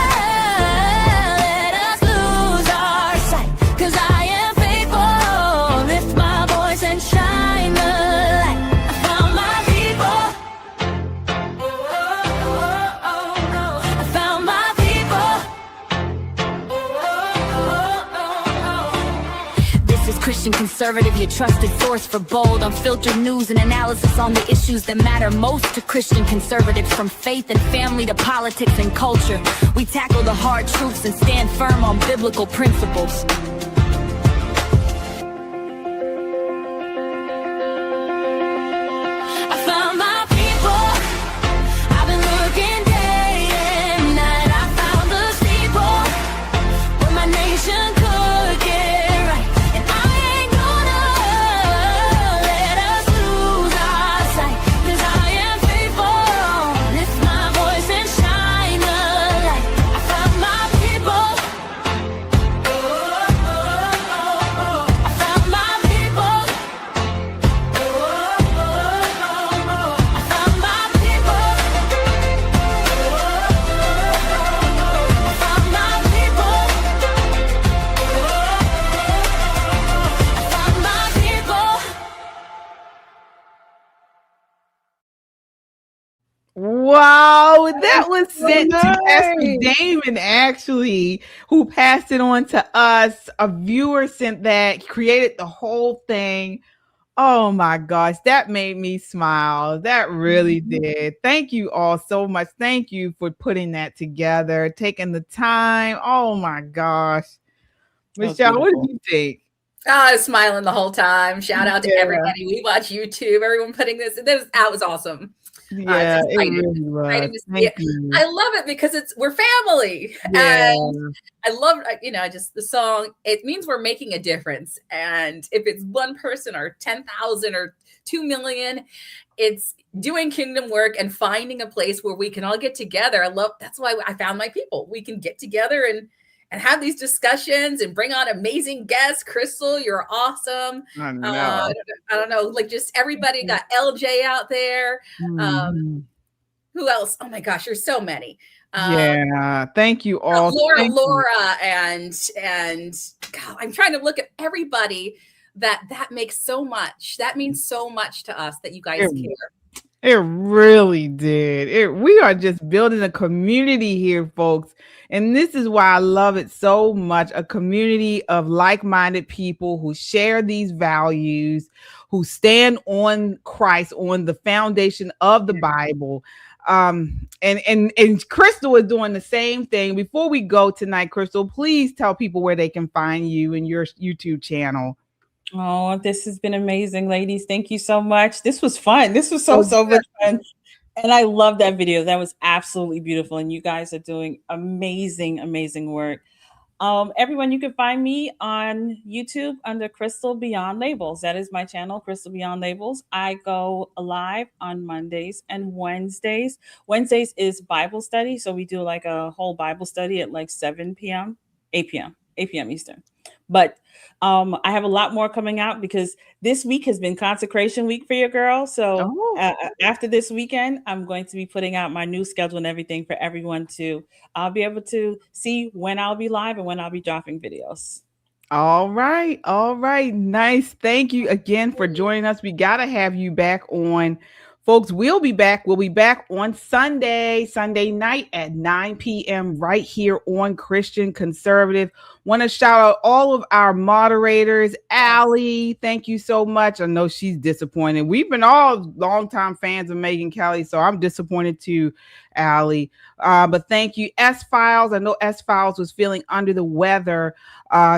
let us lose our sight. 'Cause I am faithful. Lift my voice and shine the light. I found my people. I found my people. This is Christian Conservative, your trusted source for bold, unfiltered news and analysis on the issues that matter most to Christian conservatives, from faith and family to politics and culture. We tackle the hard truths and stand firm on biblical principles. I found my people. I've been looking day and night. I found the steeple where my nation could get right. And I ain't gonna let us lose our sight. 'Cause I am faithful. Lift my voice and shine the light. I found my people. I found my people. Wow, that was sent to Pastor Damon, actually, who passed it on to us. A viewer sent that, created the whole thing. Oh my gosh, that made me smile. That really did. Thank you all so much. Thank you for putting that together, taking the time. Oh my gosh. Michelle, what did you think? I was smiling the whole time. Shout out to everybody. We watch YouTube. Everyone putting this. That was awesome. Yeah, it really was. Thank you. I love it because we're family. Yeah. And I love, just the song. It means we're making a difference. And if it's one person or 10,000 or 2 million, it's doing kingdom work and finding a place where we can all get together. That's why I found my people. We can get together and have these discussions and bring on amazing guests. Crystal, you're awesome. I know. I don't know, like just everybody. Got LJ out there. Who else? Oh my gosh, there's so many. Yeah, thank you all. Laura, and God, I'm trying to look at everybody that makes so much. That means so much to us that you guys care. It really did. We are just building a community here, folks. And this is why I love it so much. A community of like-minded people who share these values, who stand on Christ, on the foundation of the Bible. And Crystal is doing the same thing. Before we go tonight, Crystal, please tell people where they can find you and your YouTube channel. Oh, this has been amazing, ladies. Thank you so much. This was fun. This was so much fun. And I love that video. That was absolutely beautiful. And you guys are doing amazing work. Everyone, you can find me on YouTube under Crystal Beyond Labels. That is my channel, Crystal Beyond Labels. I go live on Mondays and Wednesdays. Wednesdays is Bible study. So we do like a whole Bible study at like 7 p.m., 8 p.m. Eastern. But I have a lot more coming out because this week has been consecration week for your girl. So after this weekend, I'm going to be putting out my new schedule and everything for everyone to be able to see when I'll be live and when I'll be dropping videos. All right. Nice. Thank you again for joining us. We got to have you back on. Folks, we'll be back. We'll be back on Sunday night at 9 p.m. right here on Christian Conservative. Want to shout out all of our moderators. Allie, thank you so much. I know she's disappointed. We've been all longtime fans of Megyn Kelly, so I'm disappointed too, Allie. But thank you, S-Files. I know S-Files was feeling under the weather,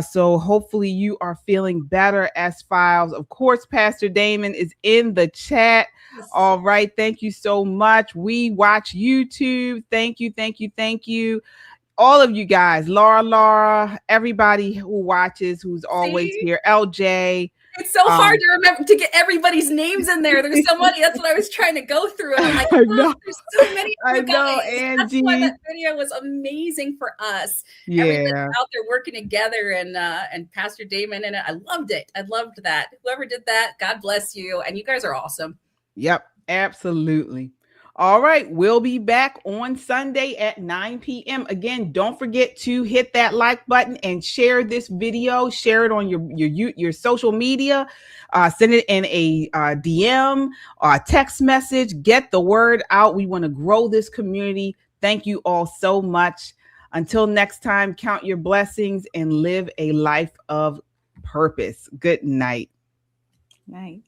so hopefully you are feeling better, S-Files. Of course, Pastor Damon is in the chat. All right. Thank you so much. We watch YouTube. Thank you. All of you guys, Laura, everybody who watches, who's always here, LJ. It's so hard to remember to get everybody's names in there. There's so many. That's what I was trying to go through. And I'm like, there's so many. I know, guys. Angie. That's why that video was amazing for us. Yeah. Everybody out there working together and Pastor Damon in it. I loved it. I loved that. Whoever did that, God bless you. And you guys are awesome. Yep, absolutely. All right, we'll be back on Sunday at 9 p.m. Again, don't forget to hit that like button and share this video. Share it on your social media. Send it in a DM or a text message. Get the word out. We want to grow this community. Thank you all so much. Until next time, count your blessings and live a life of purpose. Good night. Night.